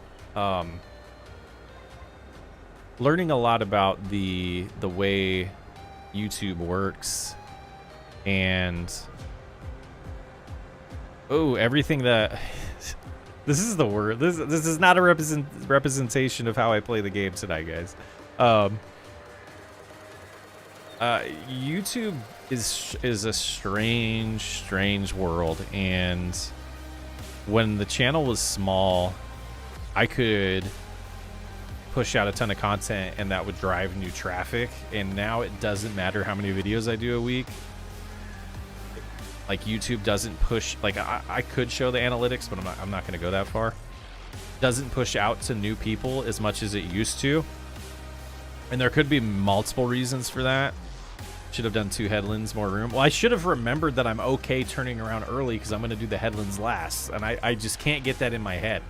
Learning a lot about the way YouTube works, and everything that this is the word. This is not a representation of how I play the game tonight, guys. YouTube is a strange world, and when the channel was small, I could push out a ton of content and that would drive new traffic, and now it doesn't matter how many videos I do a week. Like, YouTube doesn't push, like, I could show the analytics, but I'm not going to go that far. Doesn't push out to new people as much as it used to, and there could be multiple reasons for that. Should have done 2 headlands, more room. Well, I should have remembered that I'm okay turning around early because I'm going to do the headlands last, and I just can't get that in my head.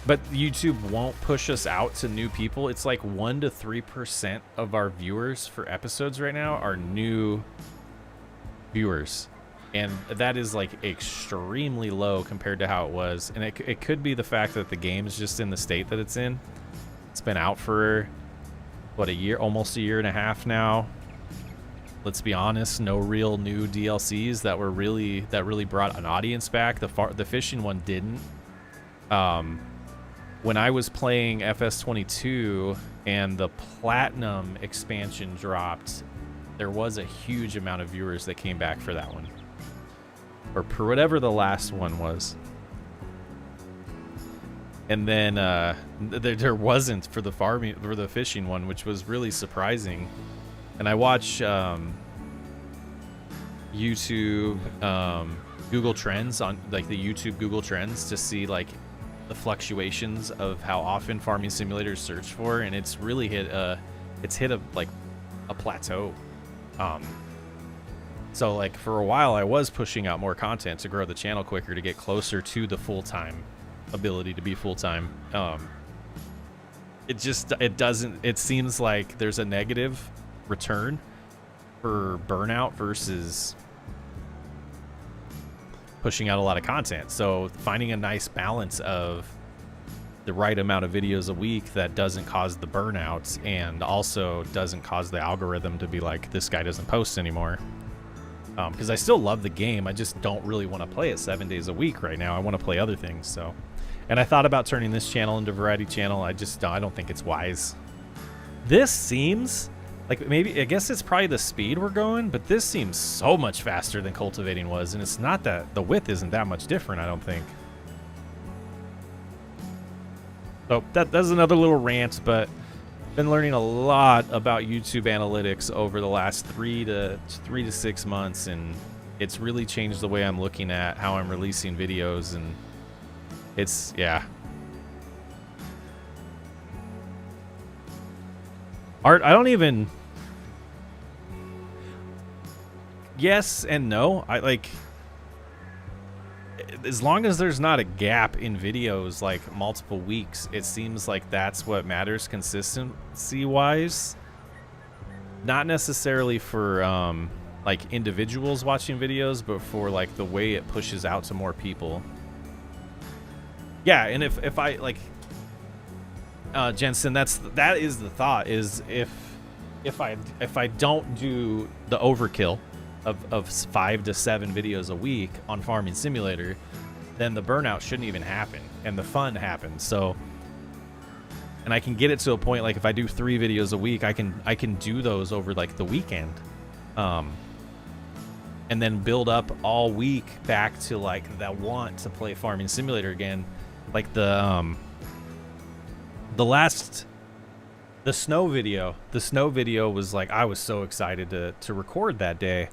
But YouTube won't push us out to new people. It's like 1 to 3% of our viewers for episodes right now are new viewers, and that is like extremely low compared to how it was. And it could be the fact that the game is just in the state that it's in. It's been out for what, a year, almost a year and a half now. Let's be honest, no real new DLCs that really brought an audience back. The fishing one didn't. When I was playing FS22 and the Platinum expansion dropped, there was a huge amount of viewers that came back for that one, or for whatever the last one was. And then there wasn't for the fishing one, which was really surprising. And I watch YouTube Google Trends on, like, the YouTube Google Trends to see like the fluctuations of how often Farming Simulator is searched for, and it's really hit a plateau. So like for a while I was pushing out more content to grow the channel quicker, to get closer to the full-time ability to be full-time. It seems like there's a negative return for Burnout versus pushing out a lot of content. So finding a nice balance of the right amount of videos a week that doesn't cause the burnouts and also doesn't cause the algorithm to be like, this guy doesn't post anymore. Because I still love the game, I just don't really want to play it 7 days a week right now. I want to play other things. So, and I thought about turning this channel into a variety channel. I don't think it's wise. This seems like, maybe, I guess it's probably the speed we're going, but this seems so much faster than cultivating was, and it's not that the width isn't that much different, I don't think. So that's another little rant, but been learning a lot about YouTube analytics over the last 3 to 6 months, and it's really changed the way I'm looking at how I'm releasing videos, and it's, yeah. Art, I don't even... Yes and no. I like... As long as there's not a gap in videos, like multiple weeks, it seems like that's what matters consistency-wise. Not necessarily for, like, individuals watching videos, but for, like, the way it pushes out to more people. Yeah, and if I, like... Jensen, that is the thought, is if I don't do the overkill of 5 to 7 videos a week on Farming Simulator, then the burnout shouldn't even happen and the fun happens. So, and I can get it to a point, like if I do 3 videos a week, I can do those over like the weekend, and then build up all week back to like that want to play Farming Simulator again. Like the snow video was like, I was so excited to record that day,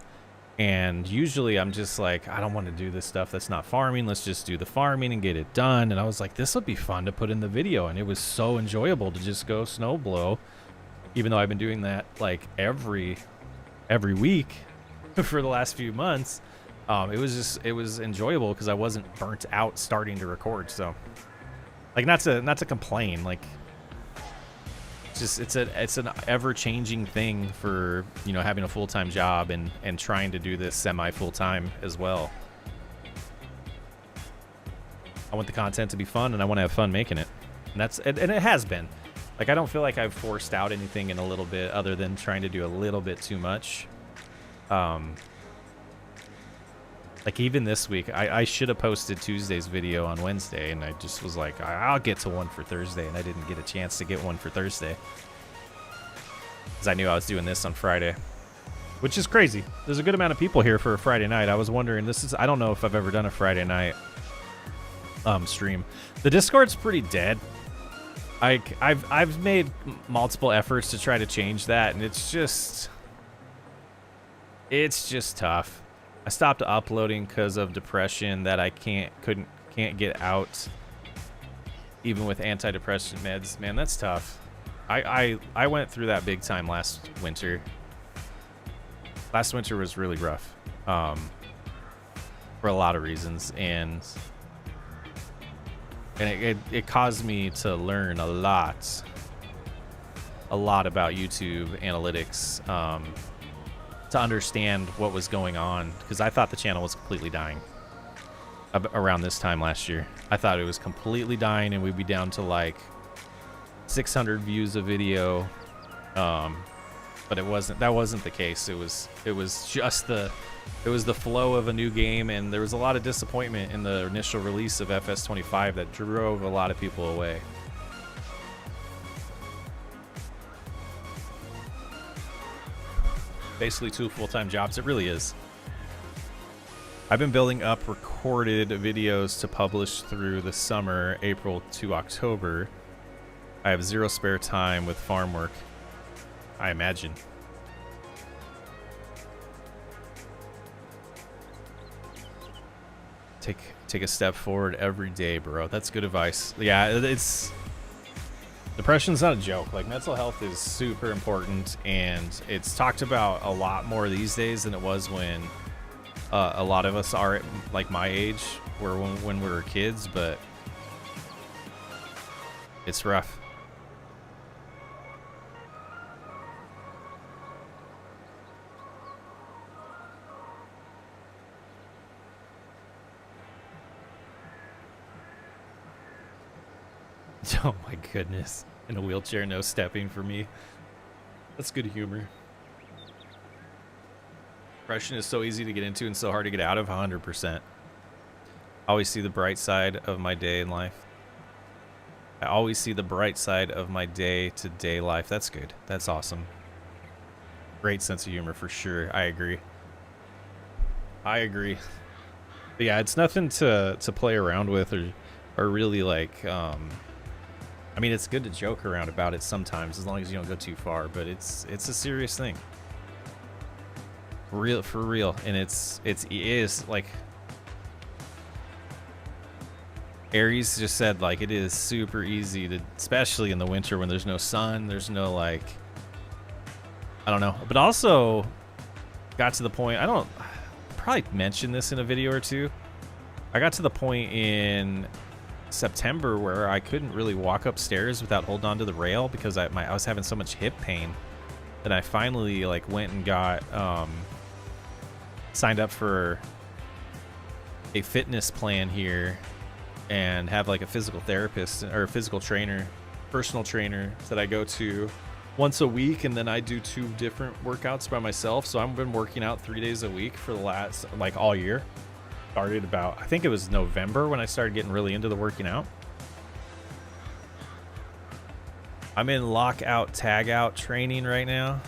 and usually I'm just like, I don't want to do this stuff that's not farming, let's just do the farming and get it done. And I was like, this would be fun to put in the video, and it was so enjoyable to just go snow blow, even though I've been doing that like every week for the last few months. It was enjoyable because I wasn't burnt out starting to record. So, like, not to complain, like, just it's an ever-changing thing for, you know, having a full-time job and trying to do this semi-full-time as well. I want the content to be fun, and I want to have fun making it, and it has been. Like, I don't feel like I've forced out anything in a little bit other than trying to do a little bit too much. Like, even this week, I should have posted Tuesday's video on Wednesday, and I just was like, I'll get to one for Thursday, and I didn't get a chance to get one for Thursday. Because I knew I was doing this on Friday. Which is crazy. There's a good amount of people here for a Friday night. I was wondering, I don't know if I've ever done a Friday night stream. The Discord's pretty dead. I've made multiple efforts to try to change that, and it's just tough. I stopped uploading because of depression that I can't get out, even with antidepressant meds. Man, that's tough. I went through that big time last winter. Last winter was really rough, for a lot of reasons, and it caused me to learn a lot about YouTube analytics, to understand what was going on, because I thought the channel was completely dying around this time last year. I thought it was completely dying, and we'd be down to like 600 views a video, but it wasn't. That wasn't the case. It was just the flow of a new game, and there was a lot of disappointment in the initial release of FS25 that drove a lot of people away. Basically 2 full-time jobs. It really is. I've been building up recorded videos to publish through the summer, April to October. I have 0 spare time with farm work, I imagine. Take a step forward every day, bro. That's good advice. Yeah, depression's not a joke. Like, mental health is super important, and it's talked about a lot more these days than it was when a lot of us are at, like, my age, or when we were kids, but it's rough. Oh my goodness. In a wheelchair, no stepping for me. That's good humor. Depression is so easy to get into and so hard to get out of. 100%. Always see the bright side of my day in life. I always see the bright side of my day-to-day life. That's good. That's awesome. Great sense of humor for sure. I agree. But yeah, it's nothing to play around with or really like I mean, it's good to joke around about it sometimes, as long as you don't go too far, but it's a serious thing. For real. And it is like Aries just said, like, it is super easy to, especially in the winter when there's no sun, there's no, like, I don't know. But also got to the point, I probably mentioned this in a video or two. I got to the point in September where I couldn't really walk upstairs without holding onto the rail because I was having so much hip pain that I finally, like, went and got signed up for a fitness plan here and have, like, a physical therapist or a physical trainer, personal trainer that I go to once a week, and then I do 2 different workouts by myself. So I've been working out 3 days a week for the last, like, all year. Started about, I think it was November when I started getting really into the working out. I'm in lockout, tag out training right now.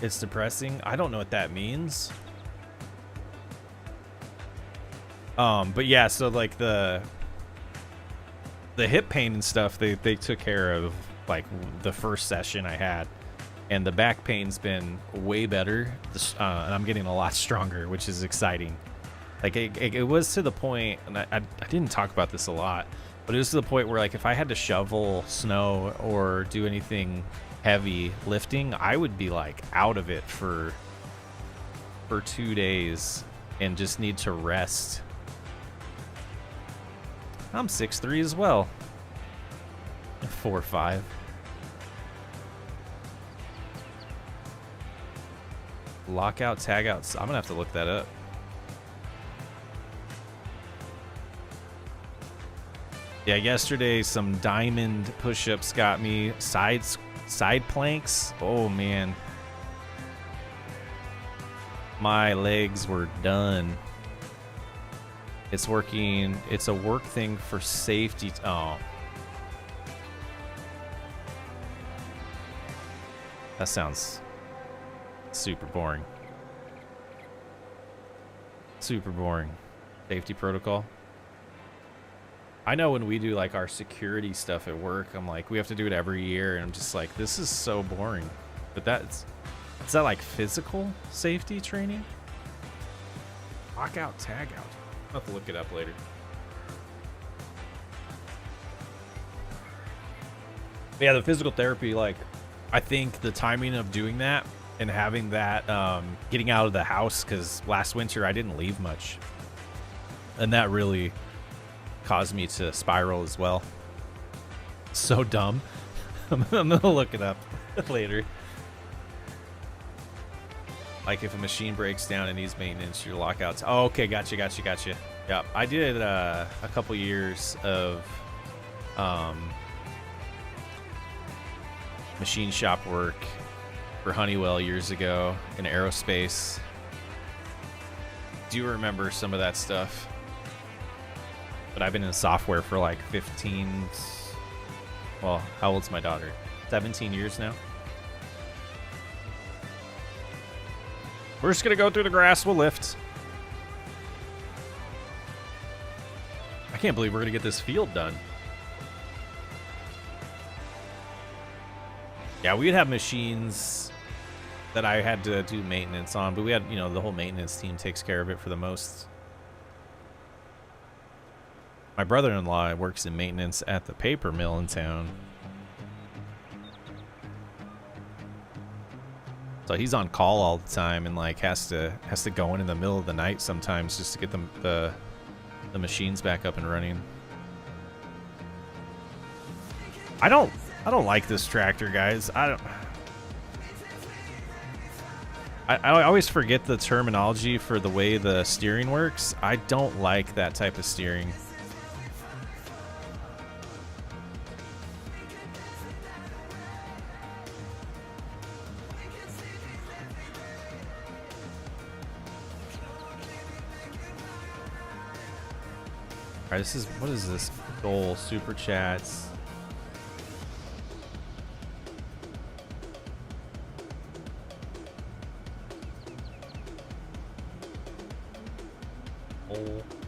It's depressing. I don't know what that means. But yeah, so like the hip pain and stuff, they took care of, like, the first session I had, and the back pain's been way better, and I'm getting a lot stronger, which is exciting. Like, it was to the point, and I didn't talk about this a lot, but it was to the point where, like, if I had to shovel snow or do anything heavy lifting, I would be, like, out of it for 2 days and just need to rest. I'm 6'3" as well. 4'5". Lockout, tagouts. I'm gonna have to look that up. Yeah, yesterday some diamond push-ups got me. Side planks. Oh man, my legs were done. It's working. It's a work thing for safety. Oh, that sounds super boring. Super boring. Safety protocol. I know when we do like our security stuff at work, I'm like, we have to do it every year, and I'm just like, this is so boring. But is that like physical safety training? Lockout, tag out. I'll have to look it up later. But yeah, the physical therapy, like, I think the timing of doing that and having that, getting out of the house, because last winter I didn't leave much, and that really caused me to spiral as well. So dumb. I'm gonna look it up later. Like if a machine breaks down and needs maintenance, your lockouts. Oh, okay, gotcha. Yeah, I did a couple years of machine shop work for Honeywell years ago in aerospace. Do you remember some of that stuff? But I've been in software for like 15, well, how old's my daughter? 17 years now. We're just gonna go through the grass, we'll lift. I can't believe we're gonna get this field done. Yeah, we'd have machines that I had to do maintenance on, but we had, you know, the whole maintenance team takes care of it for the most. My brother-in-law works in maintenance at the paper mill in town. So he's on call all the time and like has to go in the middle of the night sometimes just to get the machines back up and running. I don't like this tractor, guys. I always forget the terminology for the way the steering works. I don't like that type of steering. All right, what is this? Goal, super chats.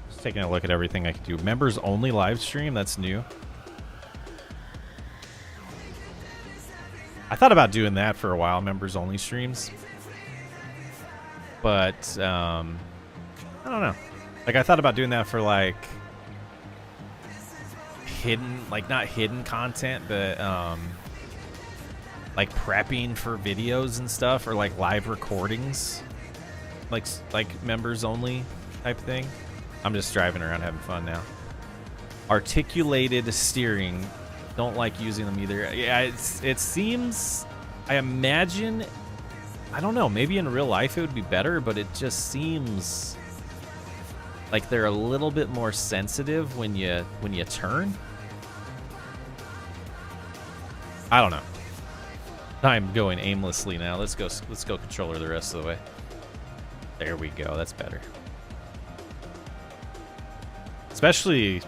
Just taking a look at everything I can do. Members only live stream, that's new. I thought about doing that for a while, members only streams. But I don't know. Like I thought about doing that for like hidden, like not hidden content, but like prepping for videos and stuff, or like live recordings, like members only type thing. I'm just driving around having fun now. Articulated steering, don't like using them either. Yeah, it seems, I imagine, I don't know, maybe in real life it would be better, but it just seems like they're a little bit more sensitive when you turn. I don't know. I'm going aimlessly now. Let's go controller the rest of the way. There we go. That's better. Especially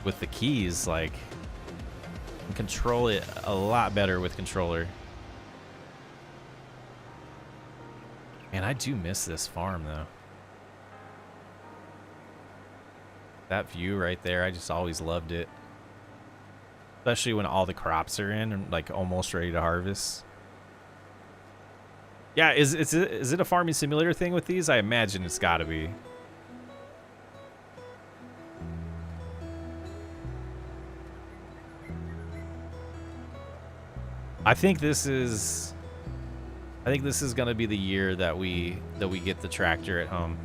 with the keys, like you can control it a lot better with controller. Man, I do miss this farm though. That view right there, I just always loved it. Especially when all the crops are in and like almost ready to harvest. Yeah, is it a farming simulator thing with these? I imagine it's gotta be. I think this is gonna be the year that we get the tractor at home.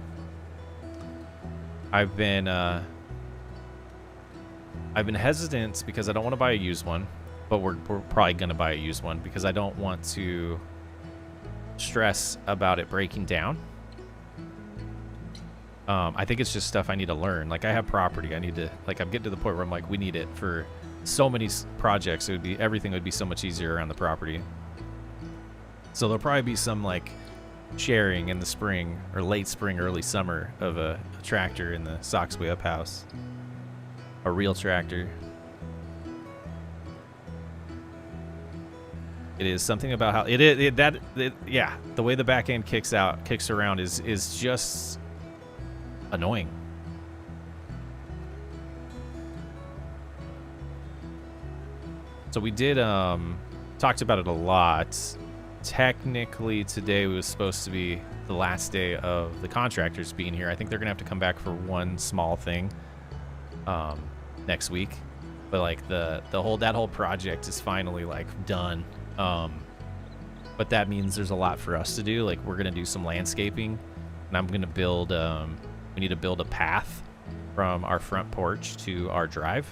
I've been hesitant because I don't want to buy a used one, but we're probably gonna buy a used one because I don't want to stress about it breaking down. I think it's just stuff I need to learn. Like, I have property. I need to, like, I'm getting to the point where I'm like, we need it for so many projects. Everything would be so much easier around the property. So there'll probably be some, like, sharing in the spring or late spring, early summer of a tractor in the Sox Way Up house. A real tractor. It is something about how yeah, the way the back end kicks around is just annoying. So we did talked about it a lot. Technically today was supposed to be the last day of the contractors being here. I think they're gonna have to come back for one small thing next week, but like that whole project is finally like done. But that means there's a lot for us to do. Like, we're gonna do some landscaping, and I'm gonna build we need to build a path from our front porch to our drive.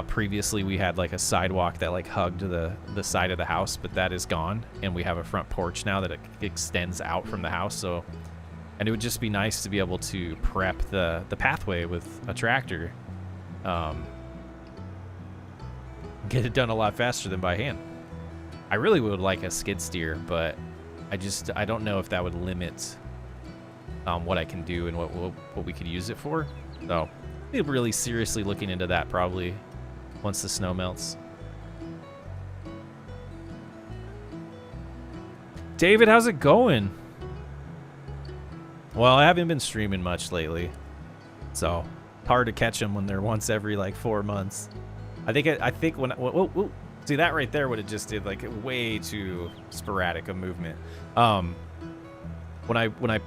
Previously we had like a sidewalk that like hugged the side of the house, but that is gone, and we have a front porch now that it extends out from the house. So, and it would just be nice to be able to prep the pathway with a tractor, get it done a lot faster than by hand. I really would like a skid steer, but I don't know if that would limit what I can do and what we could use it for. So I'll be really seriously looking into that probably once the snow melts. David, how's it going? Well, I haven't been streaming much lately, so it's hard to catch them when they're once every like 4 months. I think when whoa, see that right there, what it just did, like way too sporadic a movement. When I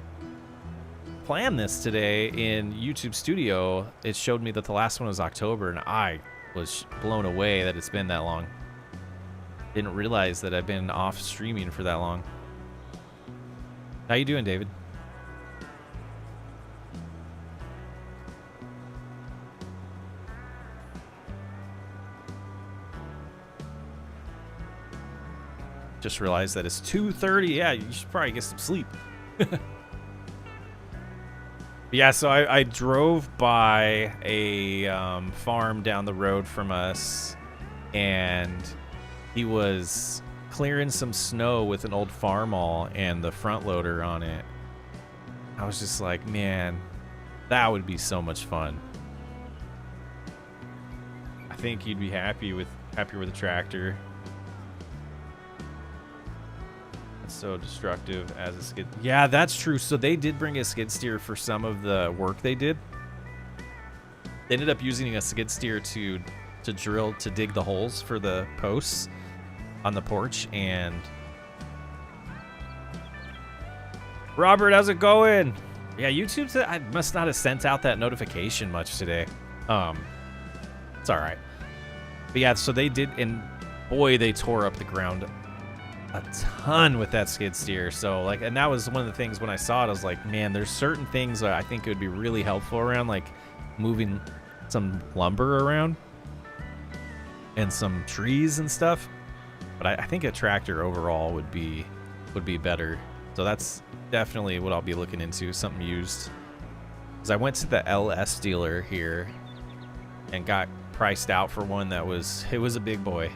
planned this today in YouTube Studio, it showed me that the last one was October, and I was blown away that it's been that long. Didn't realize that I've been off streaming for that long. How you doing, David? Just realized that it's 2:30. Yeah, you should probably get some sleep. Yeah, so I drove by a farm down the road from us, and he was clearing some snow with an old Farmall and the front loader on it. I was just like, man, that would be so much fun. I think you'd be happier with a tractor. So destructive as a skid. Yeah, that's true. So they did bring a skid steer for some of the work they did. They ended up using a skid steer to dig the holes for the posts on the porch. And Robert, how's it going? Yeah, YouTube, I must not have sent out that notification much today. It's all right. But yeah, so they did, and boy, they tore up the ground a ton with that skid steer. So like, and that was one of the things when I saw it, I was like, man, there's certain things that I think it would be really helpful around, like moving some lumber around and some trees and stuff. But I think a tractor overall would be better. So that's definitely what I'll be looking into, something used. Because I went to the LS dealer here and got priced out for one that was a big boy.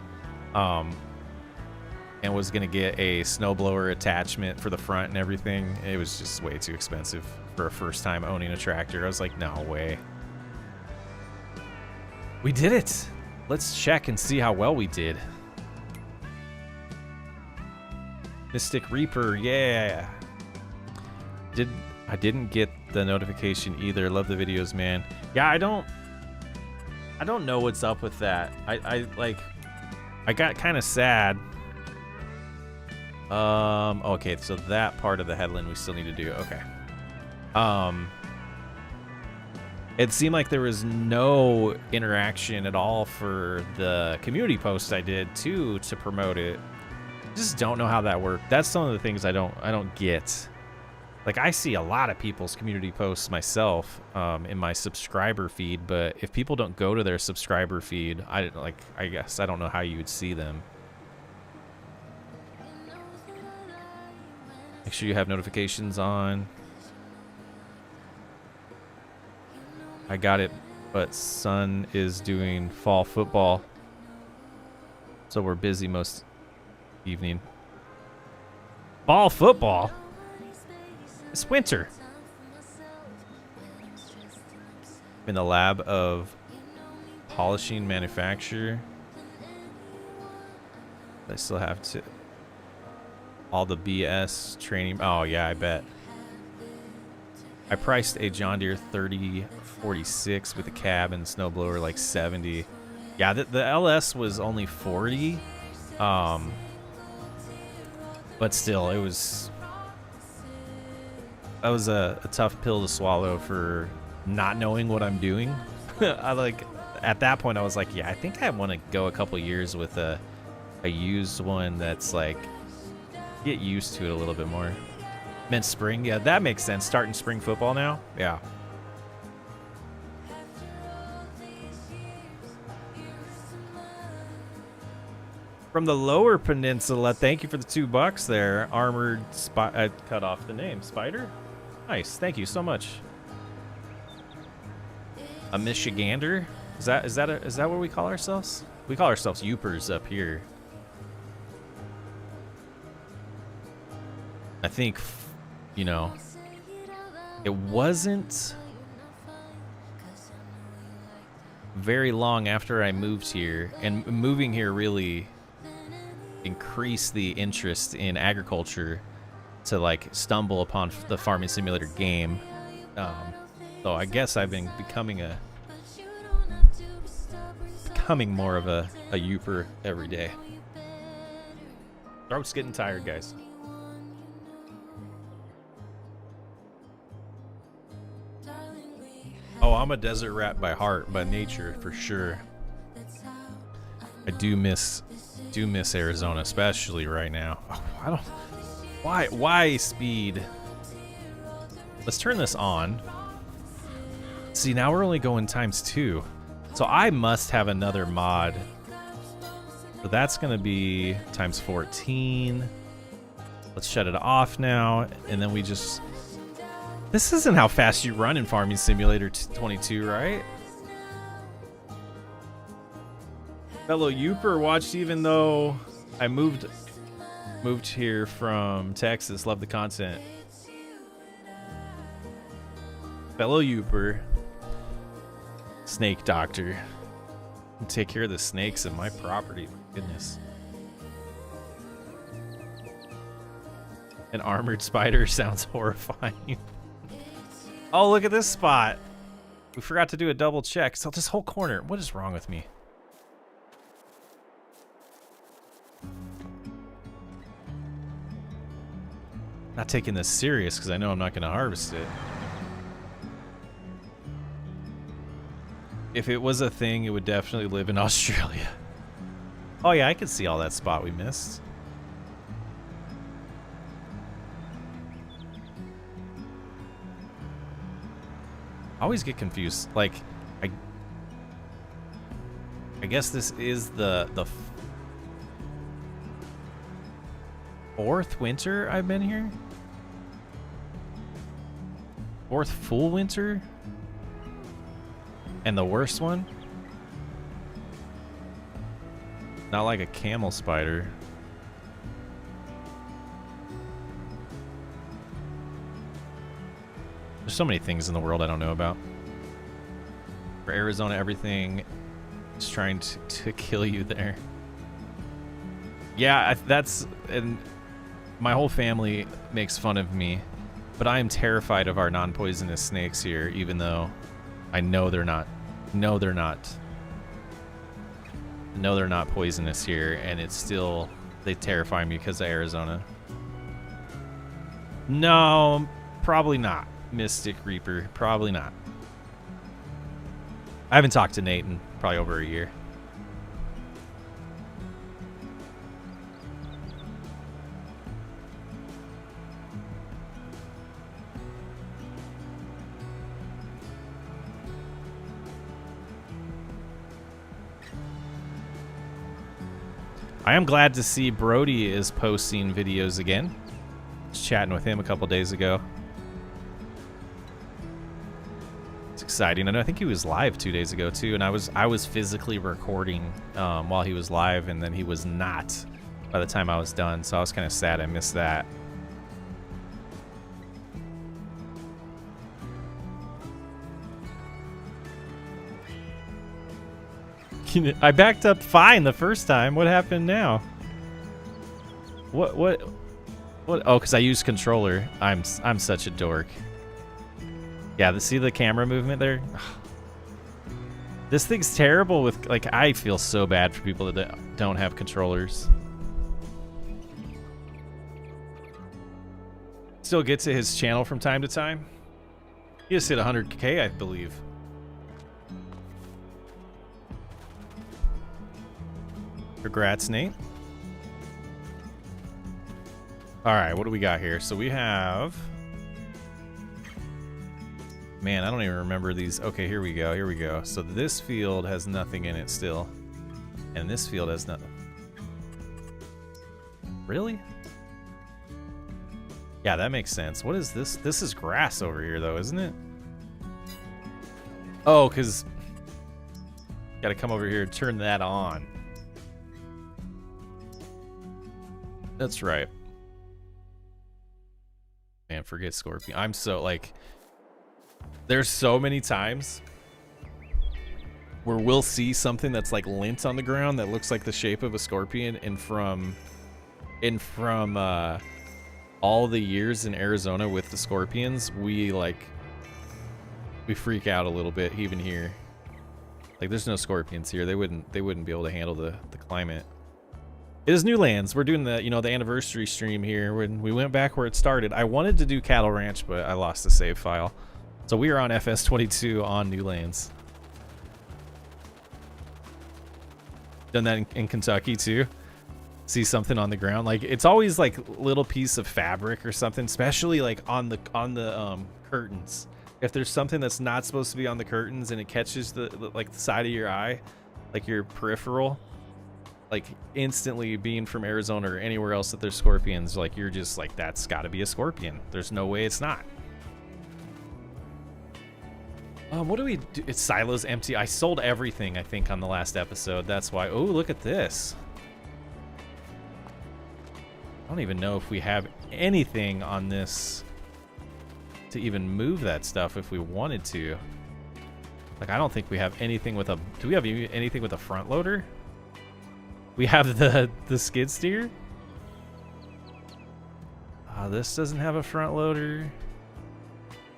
And was gonna get a snowblower attachment for the front and everything. It was just way too expensive for a first time owning a tractor. I was like, no way. We did it. Let's check and see how well we did. Mystic Reaper, yeah. I didn't get the notification either. Love the videos, man. Yeah, I don't know what's up with that. I got kind of sad. Okay, so that part of the headland we still need to do. Okay. It seemed like there was no interaction at all for the community post I did to promote it. Just don't know how that worked. That's some of the things I don't get. Like, I see a lot of people's community posts myself in my subscriber feed, but if people don't go to their subscriber feed, I guess I don't know how you would see them. Make sure you have notifications on. I got it, but son is doing fall football, so we're busy most evening. Fall football? It's winter. In the lab of polishing manufacture. I still have to all the BS training. Oh yeah, I bet. I priced a John Deere 3046 with a cab and snowblower like 70. Yeah, the LS was only 40. But still, that was a tough pill to swallow for not knowing what I'm doing. At that point I was like, yeah, I think I want to go a couple years with a used one that's like get used to it a little bit more. Meant spring, yeah, that makes sense. Starting spring football now, yeah. From the Lower Peninsula, thank you for the $2 there. Armored I cut off the name. Spider? Nice, thank you so much. A Michigander? Is that what we call ourselves? We call ourselves Youpers up here. I think, you know, it wasn't very long after I moved here, and moving here really increased the interest in agriculture to like stumble upon the farming simulator game. So I guess I've been becoming more of a Youper every day. Throat's getting tired, guys. Oh, I'm a desert rat by heart, by nature, for sure. I do miss Arizona, especially right now. Oh, why speed? Let's turn this on. See, now we're only going ×2. So I must have another mod. So that's going to be ×14. Let's shut it off now. And then we just... This isn't how fast you run in Farming Simulator 22, right? Fellow Youper watched even though I moved here from Texas. Love the content. Fellow Youper. Snake doctor. Take care of the snakes in my property. My goodness. An armored spider sounds horrifying. Oh, look at this spot. We forgot to do a double check. So this whole corner, what is wrong with me? Not taking this serious because I know I'm not going to harvest it. If it was a thing, it would definitely live in Australia. Oh yeah, I could see all that spot we missed. I always get confused. Like, I guess this is the fourth winter I've been here. Fourth full winter. And the worst one? Not like a camel spider. There's so many things in the world I don't know about. For Arizona, everything is trying to kill you there. Yeah, and my whole family makes fun of me, but I am terrified of our non-poisonous snakes here, even though I know they're not. No, they're not. No, they're not poisonous here, and it's still, they terrify me because of Arizona. No, probably not. Mystic Reaper, probably not. I haven't talked to Nate in probably over a year. I am glad to see Brody is posting videos again. chatting with him a couple days ago. It's exciting. And I think he was live 2 days ago too, and I was physically recording while he was live, and then he was not by the time I was done, so I was kind of sad I missed that. I backed up fine the first time. What happened now? What? Oh, because I used controller. I'm such a dork. Yeah, see the camera movement there? This thing's terrible with, like, I feel so bad for people that don't have controllers. Still get to his channel from time to time. He just hit 100K, I believe. Congrats, Nate. All right, what do we got here? So we have... Man, I don't even remember these. Okay, here we go. Here we go. So this field has nothing in it still. And this field has nothing. Really? Yeah, that makes sense. What is this? This is grass over here, though, isn't it? Oh, because... Got to come over here and turn that on. That's right. Man, forget Scorpion. I'm so, like... There's so many times where we'll see something that's like lint on the ground that looks like the shape of a scorpion, and from all the years in Arizona with the scorpions, we freak out a little bit even here. Like, there's no scorpions here. They wouldn't be able to handle the climate. It is New Lands. We're doing the, the anniversary stream here. When we went back where it started, I wanted to do Cattle Ranch, but I lost the save file. So we are on FS22 on New Lands. Done that in Kentucky too. See something on the ground, like it's always like little piece of fabric or something, especially like on the curtains. If there's something that's not supposed to be on the curtains and it catches the side of your eye, like your peripheral, like instantly being from Arizona or anywhere else that there's scorpions, like you're just like, that's got to be a scorpion. There's no way it's not. What do we do? It's silos empty. I sold everything, I think, on the last episode. That's why. Oh, look at this. I don't even know if we have anything on this to even move that stuff if we wanted to. Like, I don't think we have anything with a... Do we have anything with a front loader? We have the skid steer. This doesn't have a front loader.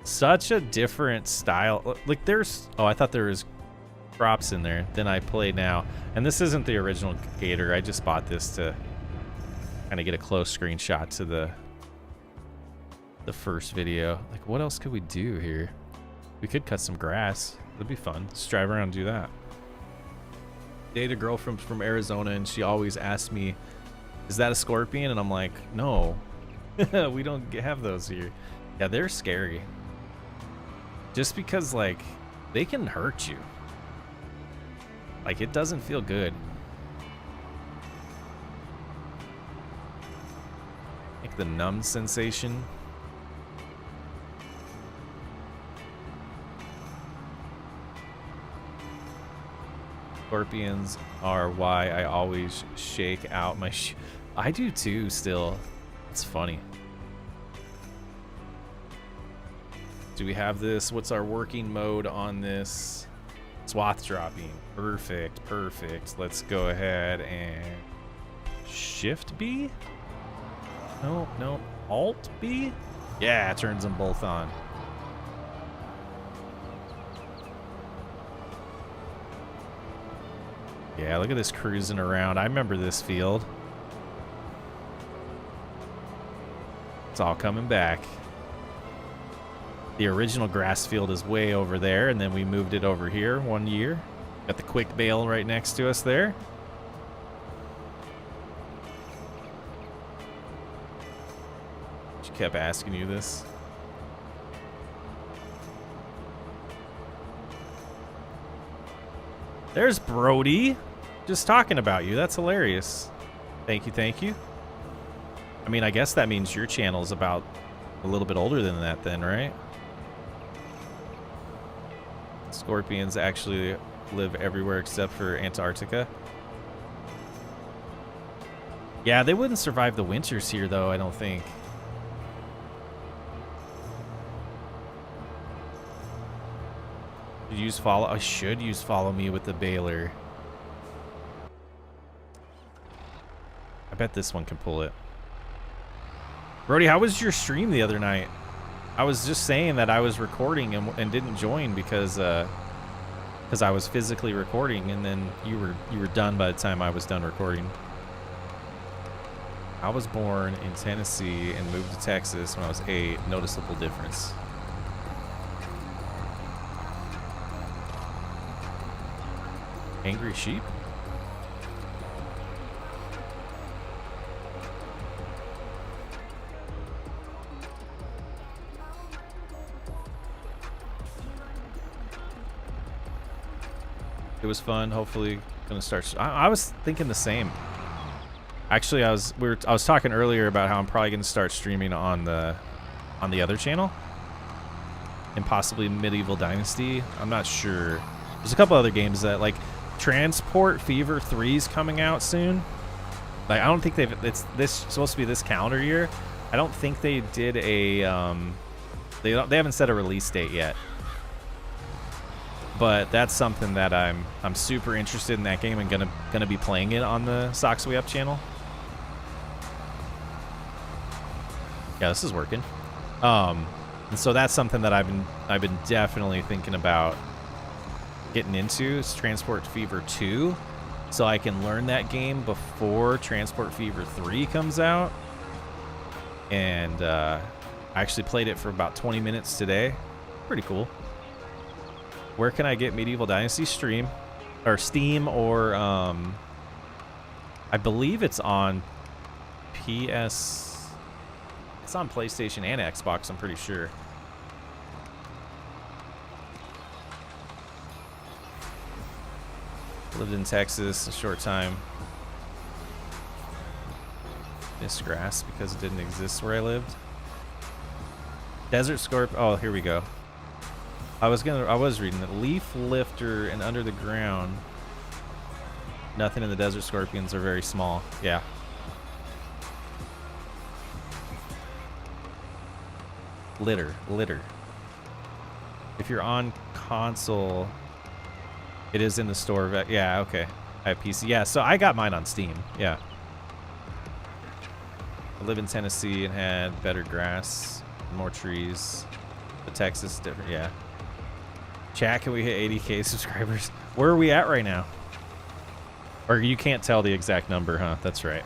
Such a different style. Like, there's... Oh, I thought there was props in there. Then I play now. And this isn't the original Gator. I just bought this to kind of get a close screenshot to the first video. Like, what else could we do here? We could cut some grass. That'd be fun. Let's drive around and do that. Date a girl from Arizona, and she always asks me, is that a scorpion? And I'm like, no. We don't have those here. Yeah, they're scary. Just because, like, they can hurt you. Like, it doesn't feel good. Like the numb sensation. Scorpions are why I always shake out my I do too still. It's funny. Do we have this? What's our working mode on this? Swath dropping. Perfect, perfect. Let's go ahead and Shift B? No, no. Alt B? Yeah, it turns them both on. Yeah, look at this cruising around. I remember this field. It's all coming back. The original grass field is way over there, and then we moved it over here 1 year. Got the quick bale right next to us there. She kept asking you this. There's Brody. Just talking about you. That's hilarious. Thank you, thank you. I mean, I guess that means your channel's about a little bit older than that then, right? Scorpions actually live everywhere except for Antarctica. Yeah, they wouldn't survive the winters here, though, I don't think. Use follow. I should use follow me with the baler. I bet this one can pull it. Brody, how was your stream the other night? I was just saying that I was recording and didn't join because I was physically recording, and then you were done by the time I was done recording. I was born in Tennessee and moved to Texas when I was 8. Noticeable difference. Angry sheep? It was fun. Hopefully gonna start. I was thinking the same. Actually, I was talking earlier about how I'm probably gonna start streaming on the other channel, and possibly Medieval Dynasty. I'm not sure. There's a couple other games that, like, Transport Fever 3 is coming out soon. Like, I don't think it's supposed to be this calendar year. I don't think they did a they haven't set a release date yet. But that's something that I'm super interested in, that game, and gonna be playing it on the Socks Way Up channel. Yeah, this is working. And so that's something that I've been definitely thinking about getting into, is Transport Fever 2, so I can learn that game before Transport Fever 3 comes out. And I actually played it for about 20 minutes today. Pretty cool. Where can I get Medieval Dynasty? Steam, or I believe it's on PS. It's on PlayStation and Xbox, I'm pretty sure. Lived in Texas a short time. Missed grass because it didn't exist where I lived. Desert Scorpion. Oh, here we go. I was reading it. Leaf lifter and under the ground. Nothing in the Desert Scorpions are very small. Yeah. Litter. If you're on console, it is in the store. Yeah, okay. I have PC. Yeah, so I got mine on Steam. Yeah. I live in Tennessee and had better grass, more trees. But Texas is different. Yeah. Chat, can we hit 80K subscribers? Where are we at right now? Or you can't tell the exact number, huh? That's right.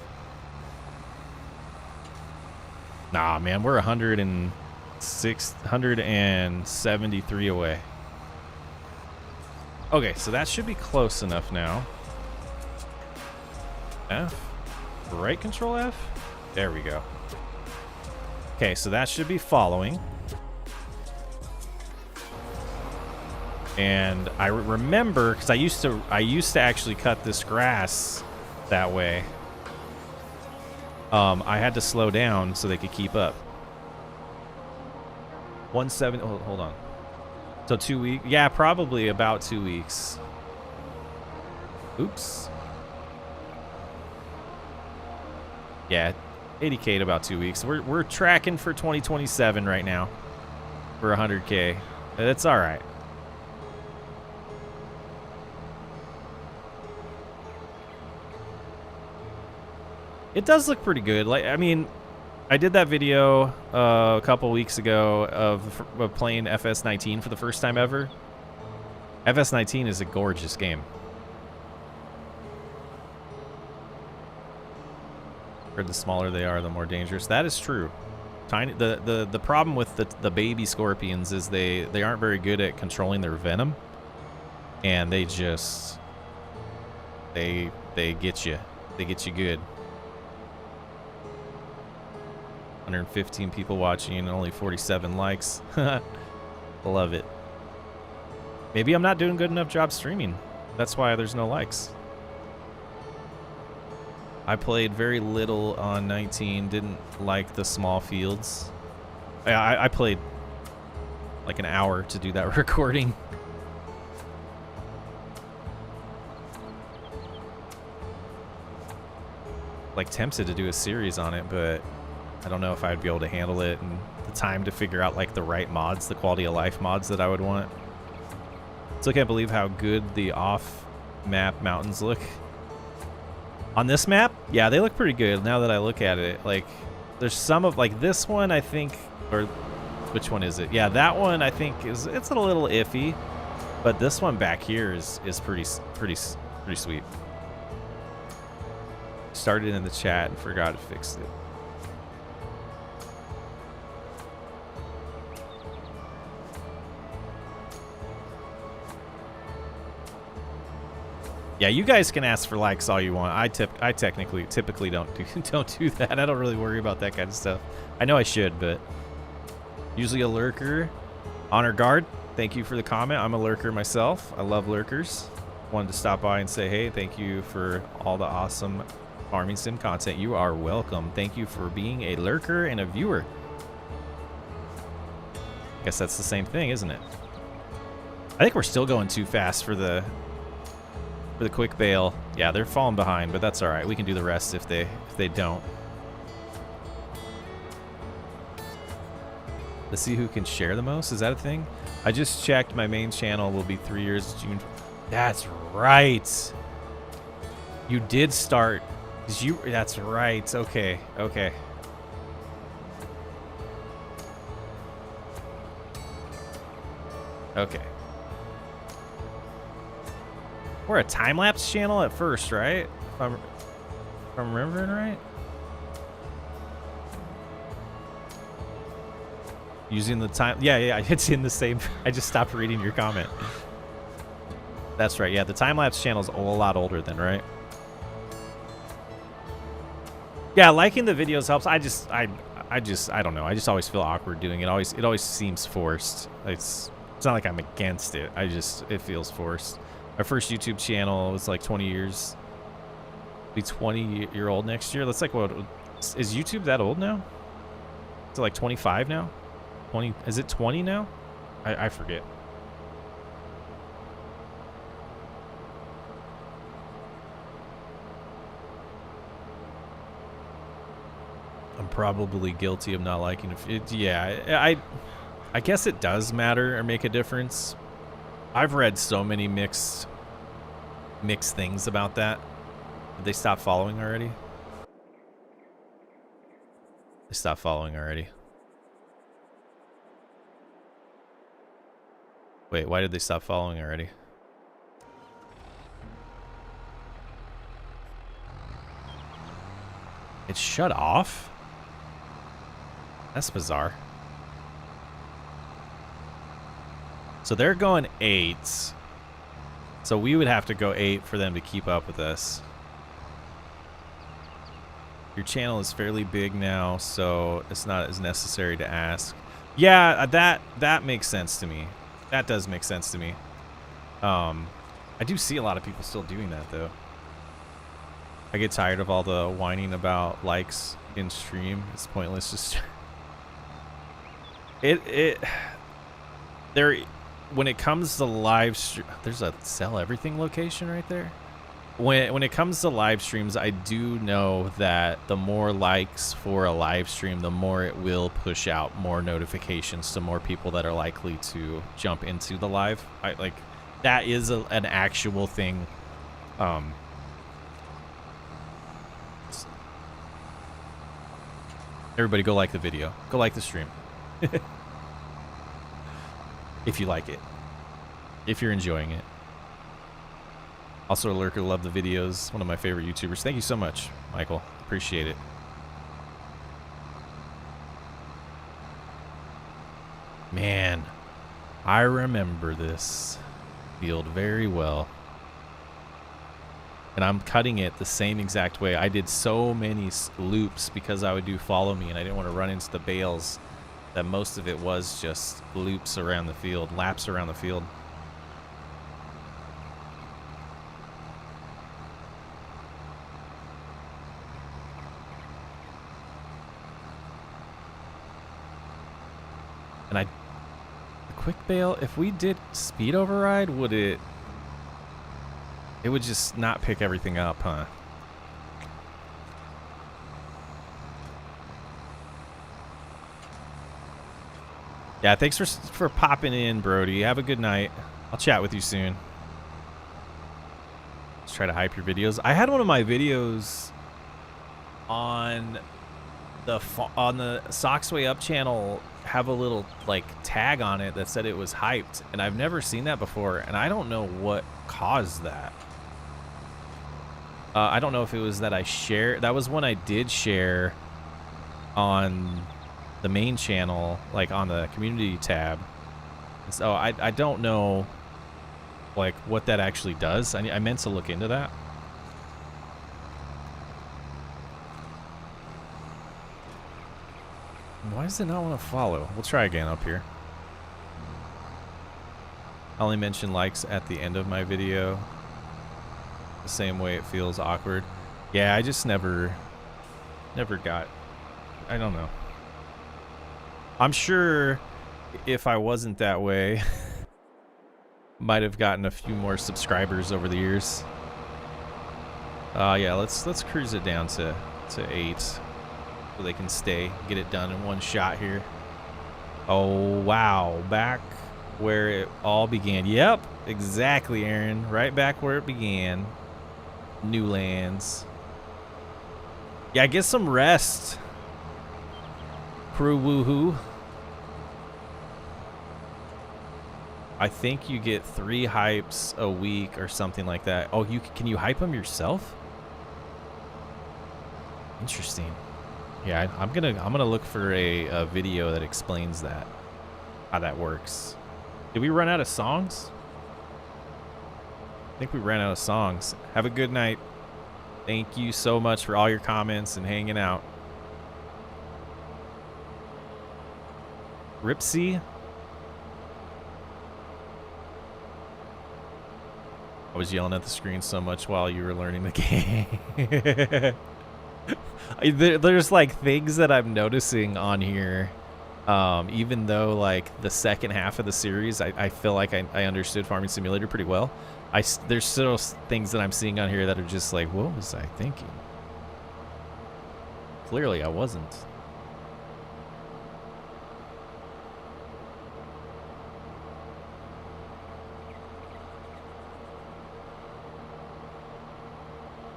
Nah, man, we're 173 away. Okay, so that should be close enough now. F? Right control F? There we go. Okay, so that should be following. And I remember, because I used to actually cut this grass that way. I had to slow down so they could keep up. 170. Oh, hold on. So 2 weeks. Yeah, probably about 2 weeks. Oops. Yeah, 80K in about 2 weeks. We're tracking for 2027 right now for 100K. That's all right. It does look pretty good. Like, I mean, I did that video a couple weeks ago of playing FS19 for the first time ever. FS19 is a gorgeous game. Or the smaller they are, the more dangerous. That is true. Tiny. The problem with the baby scorpions is they aren't very good at controlling their venom, and they just they get you. They get you good. 115 people watching and only 47 likes. Love it. Maybe I'm not doing a good enough job streaming. That's why there's no likes. I played very little on 19. Didn't like the small fields. I played like an hour to do that recording. Like tempted to do a series on it, but I don't know if I'd be able to handle it and the time to figure out like the right mods, the quality of life mods that I would want. Still can't believe how good the off-map mountains look. On this map, yeah, they look pretty good now that I look at it. Like, there's some of, like, this one, I think, or which one is it? Yeah, that one, I think, it's a little iffy, but this one back here is pretty sweet. Started in the chat and forgot to fix it. Yeah, you guys can ask for likes all you want. I typically don't do that. I don't really worry about that kind of stuff. I know I should, but usually a lurker. Honor Guard, thank you for the comment. I'm a lurker myself. I love lurkers. Wanted to stop by and say, hey, thank you for all the awesome farming sim content. You are welcome. Thank you for being a lurker and a viewer. Guess that's the same thing, isn't it? I think we're still going too fast for the quick bail. Yeah, they're falling behind, but that's all right. We can do the rest if they don't. Let's see who can share the most. Is that a thing? I just checked. My main channel will be 3 years June. That's right. You did start. That's right. Okay. Okay. Okay. We're a time-lapse channel at first, right? If I'm remembering right? Using the time... Yeah, it's in the same... I just stopped reading your comment. That's right, yeah, the time-lapse channel's a lot older than, right? Yeah, liking the videos helps. I don't know. I just always feel awkward doing it. It always seems forced. It's not like I'm against it. It feels forced. Our first YouTube channel was like 20 years. Be 20-year-old next year. That's like, what is YouTube that old now? Is it like 25 now? 20? Is it 20 now? I forget. I'm probably guilty of not liking it. Yeah, I guess it does matter or make a difference. I've read so many mixed things about that. Did they stop following already? They stopped following already. Wait, why did they stop following already? It shut off? That's bizarre. So they're going 8. So we would have to go 8 for them to keep up with us. Your channel is fairly big now, so it's not as necessary to ask. Yeah, that makes sense to me. That does make sense to me. I do see a lot of people still doing that, though. I get tired of all the whining about likes in stream. It's pointless. Just when it comes to live stream, there's a sell everything location right there. When it comes to live streams, I do know that the more likes for a live stream, the more it will push out more notifications to more people that are likely to jump into the live. That is an actual thing. Everybody go like the video. Go like the stream. If you like it. If you're enjoying it. Also, a lurker, love the videos. One of my favorite YouTubers. Thank you so much, Michael. Appreciate it. Man, I remember this field very well. And I'm cutting it the same exact way. I did so many loops because I would do follow me and I didn't want to run into the bales, that most of it was just loops around the field, laps around the field. And the quick bail, if we did speed override, would it would just not pick everything up, huh? Yeah, thanks for popping in, Brody. Have a good night. I'll chat with you soon. Let's try to hype your videos. I had one of my videos on the Socks Way Up channel have a little like tag on it that said it was hyped, and I've never seen that before, and I don't know what caused that. I don't know if it was that I shared. That was one I did share on the main channel, like on the community tab. So I don't know like what that actually does. I meant to look into that. Why does it not want to follow? We'll try again up here. I only mention likes at the end of my video. The same way it feels awkward. Yeah, I just never got, I don't know. I'm sure if I wasn't that way, might have gotten a few more subscribers over the years. Yeah, let's cruise it down to 8 so they can get it done in one shot here. Oh wow, back where it all began. Yep, exactly, Aaron. Right back where it began. New lands. Yeah, get some rest. Crew woohoo. I think you get 3 hypes a week or something like that. Oh, can you hype them yourself? Interesting. Yeah, I'm gonna look for a video that explains that, how that works. Did we run out of songs? I think we ran out of songs. Have a good night. Thank you so much for all your comments and hanging out. Ripsy. I was yelling at the screen so much while you were learning the game. There's like things that I'm noticing on here. Even though like the second half of the series, I feel like I understood Farming Simulator pretty well. There's still things that I'm seeing on here that are just like, what was I thinking? Clearly I wasn't.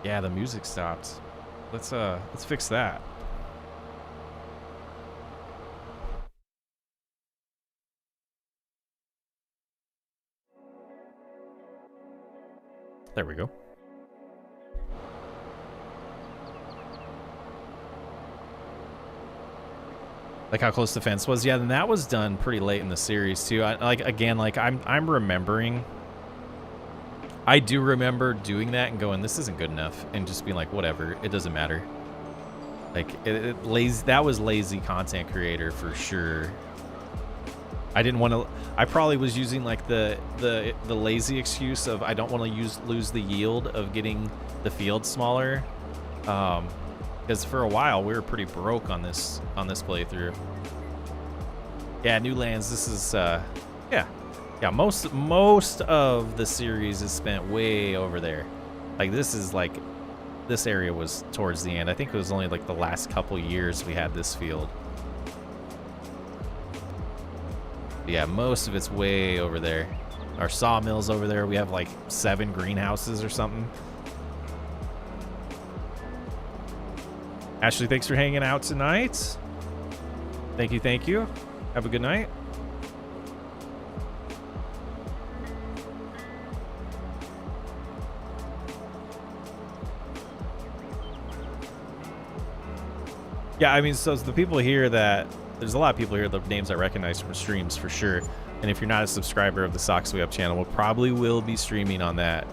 Yeah, the music stopped. Let's fix that. There we go. Like how close the fence was. Yeah, then that was done pretty late in the series too. I'm remembering. I do remember doing that and going, this isn't good enough, and just being like, whatever, it doesn't matter. Like that was lazy content creator for sure. I didn't want to. I probably was using like the lazy excuse of I don't want to lose the yield of getting the field smaller, because for a while we were pretty broke on this playthrough. Yeah, new lands. This is yeah. Most of the series is spent way over there. Like this area was towards the end. I think it was only like the last couple years we had this field. Yeah, most of it's way over there. Our sawmill's over there. We have like 7 greenhouses or something. Ashley, thanks for hanging out tonight. Thank you. Have a good night. Yeah, I mean, so the people here there's a lot of people here, the names I recognize from streams for sure. And if you're not a subscriber of the Socks Way Up channel, we probably will be streaming on that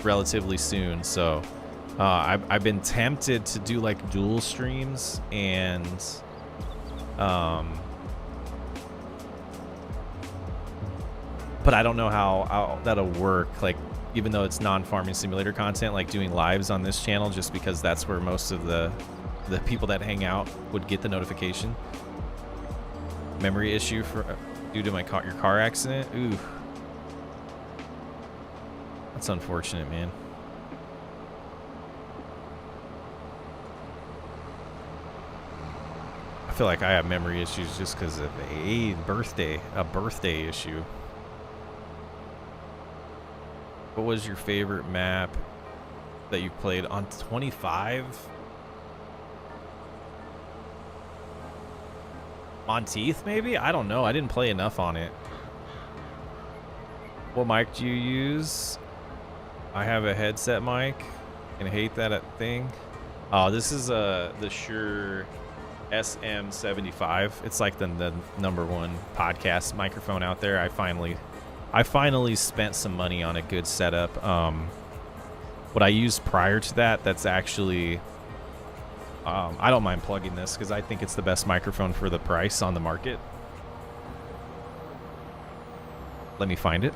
relatively soon. So I've been tempted to do like dual streams and but I don't know how that'll work. Like, even though it's non-Farming Simulator content, like doing lives on this channel, just because that's where most of the people that hang out would get the notification. Memory issue due to your car accident. Ooh, that's unfortunate, man. I feel like I have memory issues just because of a birthday issue. What was your favorite map that you played on 25? Monteith, maybe? I don't know. I didn't play enough on it. What mic do you use? I have a headset mic and hate that thing. Oh, this is the Shure SM75. It's like the #1 podcast microphone out there. I finally spent some money on a good setup. What I used prior to that's actually I don't mind plugging this because I think it's the best microphone for the price on the market. Let me find it.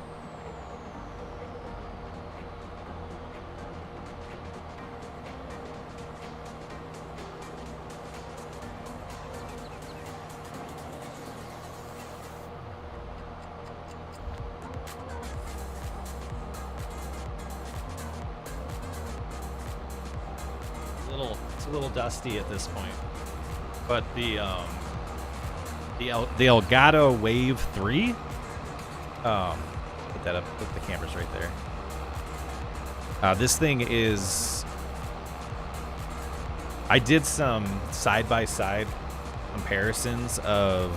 It's a little dusty at this point, but the Elgato Wave 3. Put that up. Put the cameras right there. This thing is. I did some side-by-side comparisons of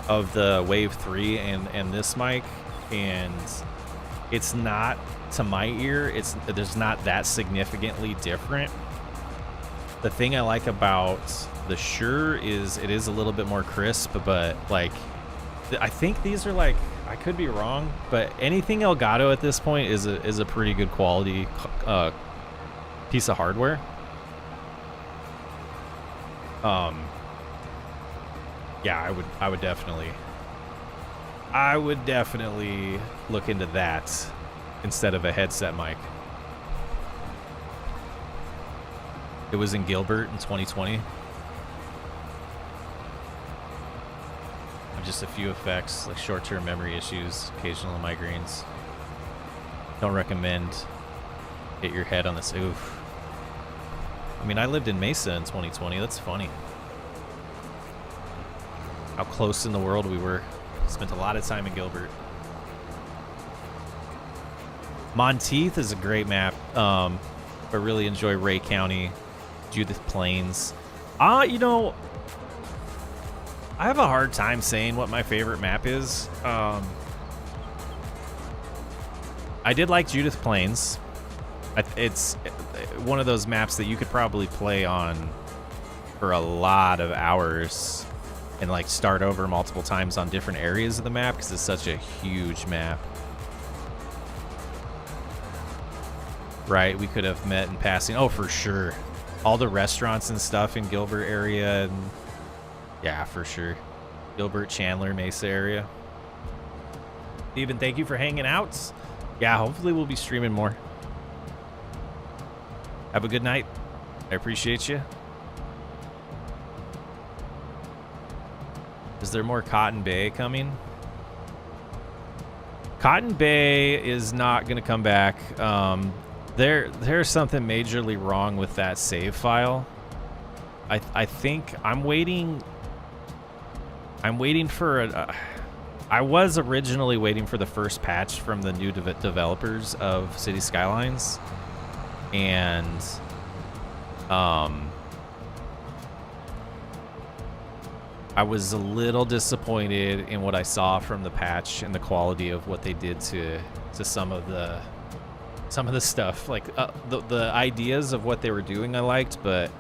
the Wave 3 and this mic, and it's not, to my ear, there's not that significantly different. The thing I like about the Shure is it is a little bit more crisp, but like I think these are like, I could be wrong, but anything Elgato at this point is a pretty good quality piece of hardware. Yeah, I would definitely look into that instead of a headset mic. It was in Gilbert in 2020. Just a few effects, like short-term memory issues, occasional migraines. Don't recommend hit your head on this. Oof. I mean, I lived in Mesa in 2020. That's funny. How close in the world we were. Spent a lot of time in Gilbert. Monteith is a great map. I really enjoy Ray County, Judith Plains. You know, I have a hard time saying what my favorite map is. I did like Judith Plains. It's one of those maps that you could probably play on for a lot of hours and like start over multiple times on different areas of the map because it's such a huge map. Right, we could have met in passing. Oh, for sure. All the restaurants and stuff in Gilbert area, and yeah, for sure. Gilbert, Chandler, Mesa area. Steven, thank you for hanging out. Yeah, hopefully we'll be streaming more. Have a good night. I appreciate you. Is there more Cotton Bay coming? Cotton Bay is not going to come back. There's something majorly wrong with that save file. I think I'm waiting for I was originally waiting for the first patch from the new developers of City Skylines, and I was a little disappointed in what I saw from the patch and the quality of what they did to some of the stuff. Like the ideas of what they were doing I liked, but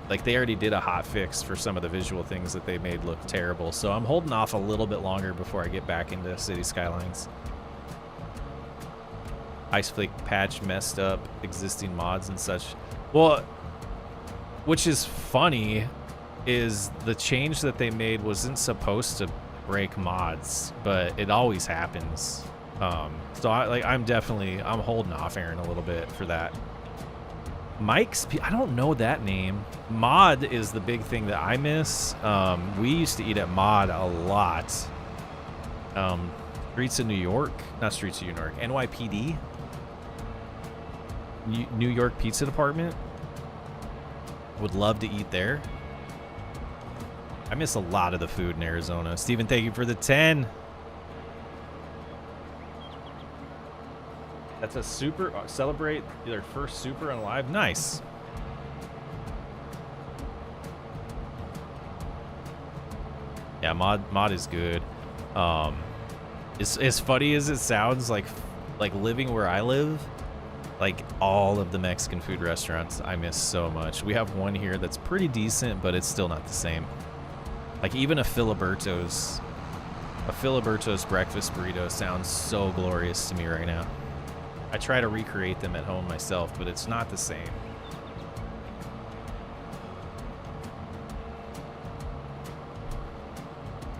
like they already did a hot fix for some of the visual things that they made look terrible. So I'm holding off a little bit longer before I get back into City Skylines. Iceflake patch messed up existing mods and such. Well, which is funny, is the change that they made wasn't supposed to break mods, but it always happens. So I'm holding off, Aaron, a little bit for that. Mike's, I don't know that name. Mod is the big thing that I miss. We used to eat at Mod a lot. Streets of New York, not Streets of New York, NYPD, New York Pizza Department. Would love to eat there. I miss a lot of the food in Arizona. Steven, thank you for the 10. That's a super, celebrate their first super on live. Nice. Yeah, mod is good. As funny as it sounds, like living where I live, like all of the Mexican food restaurants I miss so much. We have one here that's pretty decent, but it's still not the same. Like even a Filiberto's breakfast burrito sounds so glorious to me right now. I try to recreate them at home myself, but it's not the same.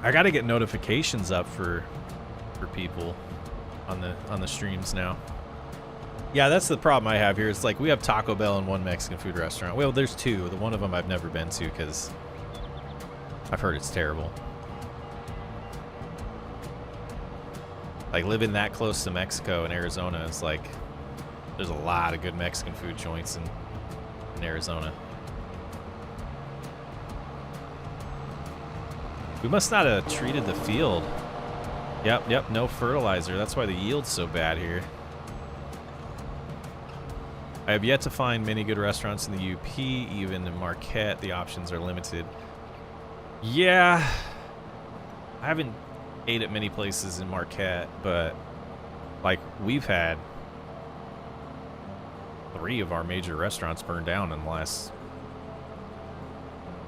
I got to get notifications up for people on the streams now. Yeah, that's the problem I have here. It's like we have Taco Bell and one Mexican food restaurant. Well, there's two. The one of them I've never been to because I've heard it's terrible. Like living that close to Mexico and Arizona is like, there's a lot of good Mexican food joints in Arizona. We must not have treated the field. Yep, no fertilizer. That's why the yield's so bad here. I have yet to find many good restaurants in the UP, even in Marquette, the options are limited. Yeah, I haven't ate at many places in Marquette, but like we've had 3 of our major restaurants burned down in the last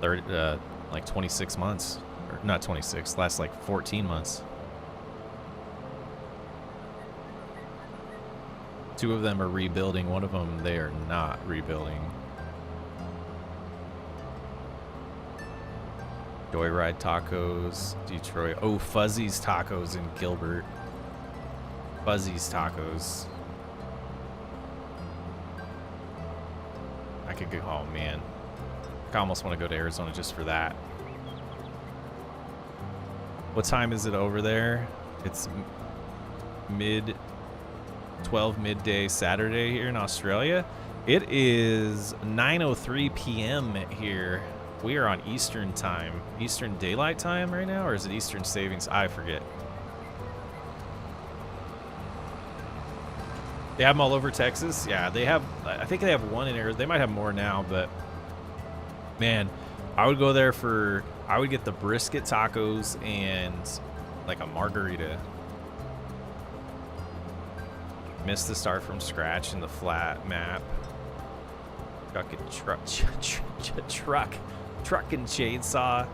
26 months, or not 26, last like 14 months. 2 of them are rebuilding. One of them they are not rebuilding. Joyride Tacos, Detroit. Oh, Fuzzy's Tacos in Gilbert. Fuzzy's Tacos. I could go, oh man. I almost want to go to Arizona just for that. What time is it over there? It's 12 midday Saturday here in Australia. It is 9:03 p.m. here. We are on Eastern time. Eastern Daylight Time right now, or is it Eastern Savings? I forget. They have them all over Texas. Yeah, they have. I think they have one in Arizona. They might have more now, but man, I would go there for. I would get the brisket tacos and like a margarita. Missed the start from scratch in the flat map. Truck and chainsaw.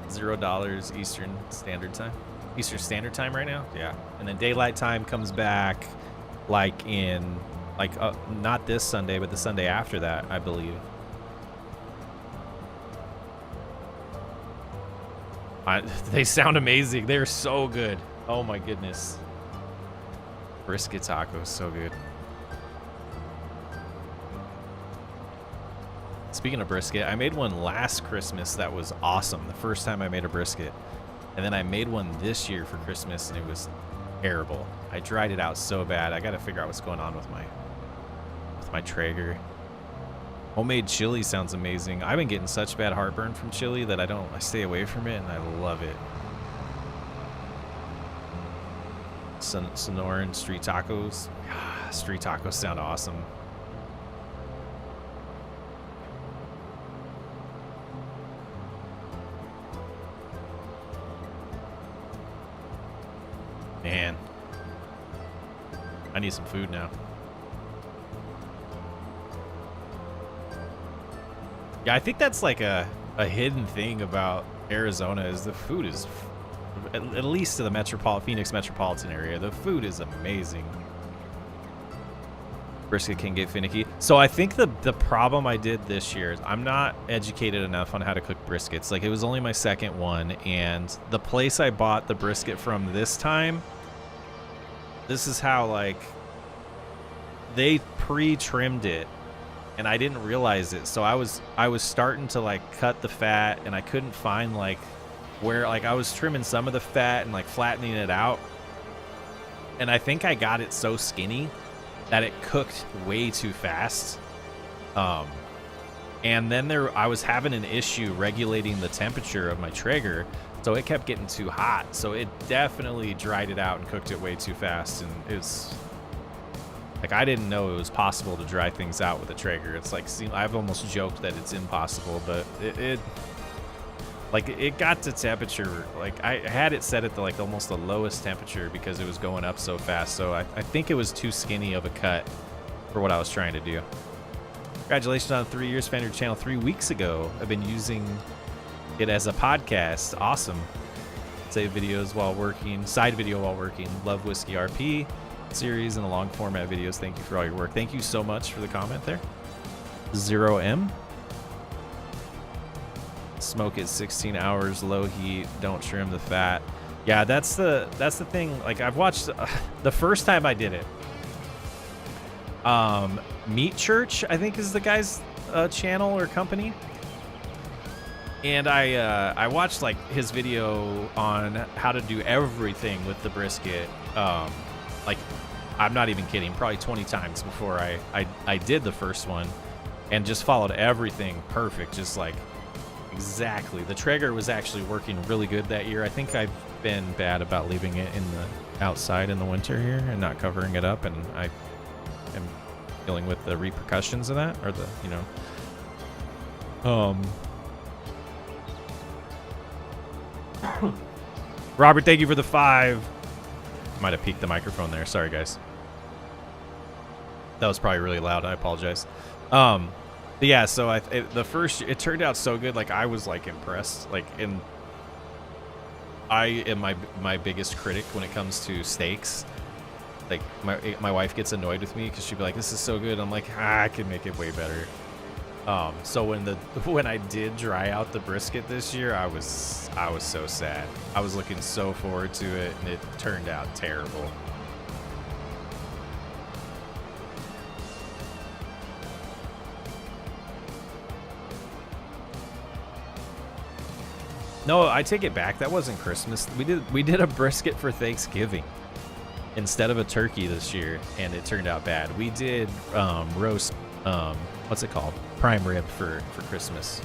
$0 Eastern Standard Time. Eastern Standard Time right now. Yeah, and then daylight time comes back, like in not this Sunday, but the Sunday after that, I believe. They sound amazing. They're so good. Oh my goodness. Brisket tacos, so good. Speaking of brisket, I made one last Christmas that was awesome. The first time I made a brisket. And then I made one this year for Christmas and it was terrible. I dried it out so bad. I got to figure out what's going on with my Traeger. Homemade chili sounds amazing. I've been getting such bad heartburn from chili that I stay away from it and I love it. Sonoran street tacos. Street tacos sound awesome. Man, I need some food now. Yeah, I think that's like a hidden thing about Arizona is the food is, at least to the Phoenix metropolitan area, the food is amazing. Brisket can get finicky. So I think the problem I did this year is I'm not educated enough on how to cook briskets. Like, it was only my second one, and the place I bought the brisket from this time, this is how, like, they pre-trimmed it and I didn't realize it. So I was starting to like cut the fat, and I couldn't find like where, like I was trimming some of the fat and like flattening it out, and I think I got it so skinny that it cooked way too fast. And then I was having an issue regulating the temperature of my Traeger, so it kept getting too hot. So it definitely dried it out and cooked it way too fast. And it was like, I didn't know it was possible to dry things out with a Traeger. It's like, I've almost joked that it's impossible, but it got to temperature, like I had it set at the like almost the lowest temperature because it was going up so fast. So I think it was too skinny of a cut for what I was trying to do. Congratulations on 3 years, found your channel 3 weeks ago. I've been using it as a podcast. Awesome. Save videos while working, side video while working. Love Whiskey RP series and the long format videos. Thank you for all your work. Thank you so much for the comment there. 0M. Smoke it 16 hours, low heat. Don't trim the fat. Yeah, that's the thing. Like I've watched the first time I did it. Meat Church, I think, is the guy's channel or company, and I watched like his video on how to do everything with the brisket. Like I'm not even kidding, probably 20 times before I did the first one, and just followed everything perfect, just like exactly. The Traeger was actually working really good that year. I think I've been bad about leaving it in the outside in the winter here and not covering it up, and I am dealing with the repercussions of that, or the, you know. Robert, thank you for the 5. Might have peaked the microphone there. Sorry, guys. That was probably really loud. I apologize. But yeah, so it turned out so good. Like I was like impressed. Like, I am my biggest critic when it comes to steaks. Like my wife gets annoyed with me because she'd be like, "This is so good." I'm like, I can make it way better. So when I did dry out the brisket this year, I was so sad. I was looking so forward to it, and it turned out terrible. No, I take it back. That wasn't Christmas. We did a brisket for Thanksgiving instead of a turkey this year, and it turned out bad. We did roast, what's it called? Prime rib for Christmas.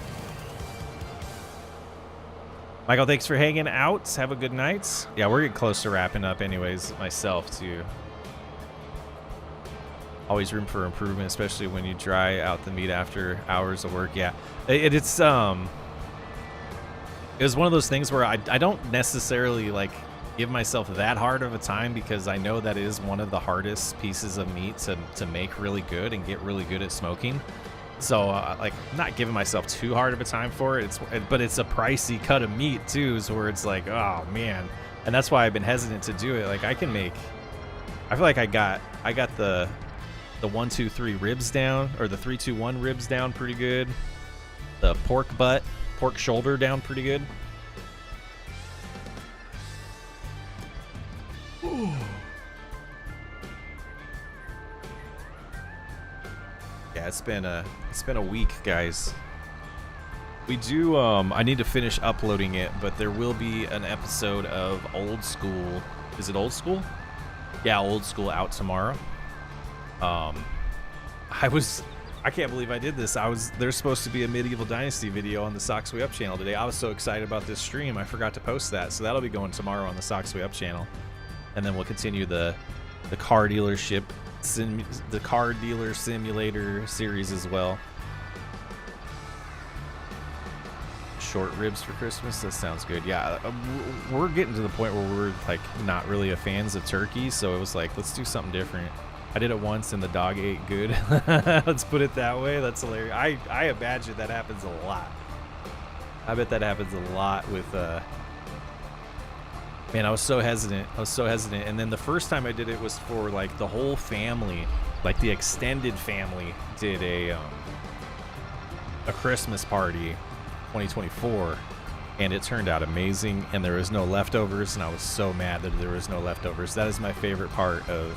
Michael, thanks for hanging out. Have a good night. Yeah, we're getting close to wrapping up anyways, myself too. Always room for improvement, especially when you dry out the meat after hours of work. Yeah, it was one of those things where I don't necessarily like give myself that hard of a time, because I know that is one of the hardest pieces of meat to make really good and get really good at smoking. So like, not giving myself too hard of a time for it. But it's a pricey cut of meat too, so where it's like, oh man. And that's why I've been hesitant to do it. Like I feel like I got the 1, 2, 3 ribs down, or the 3, 2, 1 ribs down pretty good. The pork shoulder down pretty good. Yeah, it's been a week, guys. We do I need to finish uploading it, but there will be an episode of Old School. Is it Old School? Yeah, Old School out tomorrow. I can't believe I did this. There's supposed to be a Medieval Dynasty video on the Socks Way Up channel today. I was so excited about this stream, I forgot to post that. So that'll be going tomorrow on the Socks Way Up channel. And then we'll continue the car dealership, the car dealer simulator series as well. Short ribs for Christmas. That sounds good. Yeah, we're getting to the point where we're like not really a fans of turkey, so it was like, let's do something different. I did it once and the dog ate good. Let's put it that way. That's hilarious. I imagine that happens a lot. I bet that happens a lot with man, I was so hesitant. And then the first time I did it was for like the whole family, like the extended family did a Christmas party 2024, and it turned out amazing, and there was no leftovers, and I was so mad that there was no leftovers. That is my favorite part of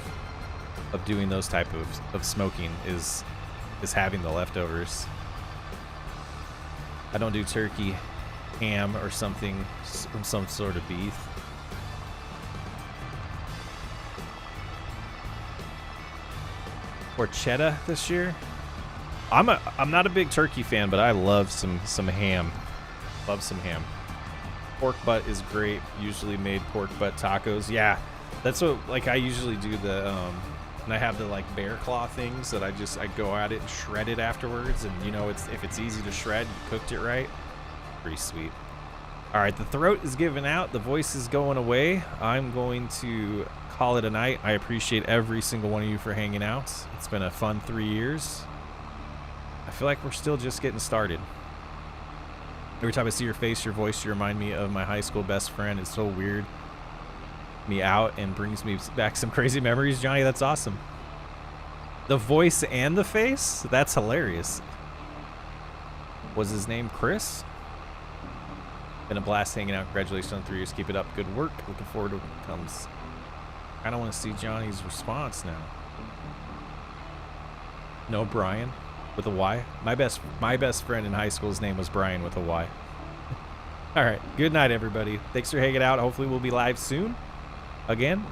doing those type of smoking, is is having the leftovers. I don't do turkey, ham, or something, some sort of beef. Porchetta this year. I'm not a big turkey fan, but I love some ham. Love some ham. Pork butt is great. Usually made pork butt tacos. Yeah, that's what I usually do the and I have the bear claw things that I go at it and shred it afterwards. And you know, if it's easy to shred, you cooked it right. Pretty sweet. All right, the throat is giving out. The voice is going away. I'm going to call it a night. I appreciate every single one of you for hanging out. It's been a fun 3 years. I feel like we're still just getting started. Every time I see your face, your voice, you remind me of my high school best friend. It's so weird. Me out and brings me back some crazy memories. Johnny, that's awesome. The voice and the face? That's hilarious. Was his name Chris? Been a blast hanging out. Congratulations on 3 years. Keep it up. Good work. Looking forward to what comes. I don't want to see Johnny's response now. No, Brian with a Y. My best friend in high school's name was Brian with a Y. All right. Good night, everybody. Thanks for hanging out. Hopefully we'll be live soon again.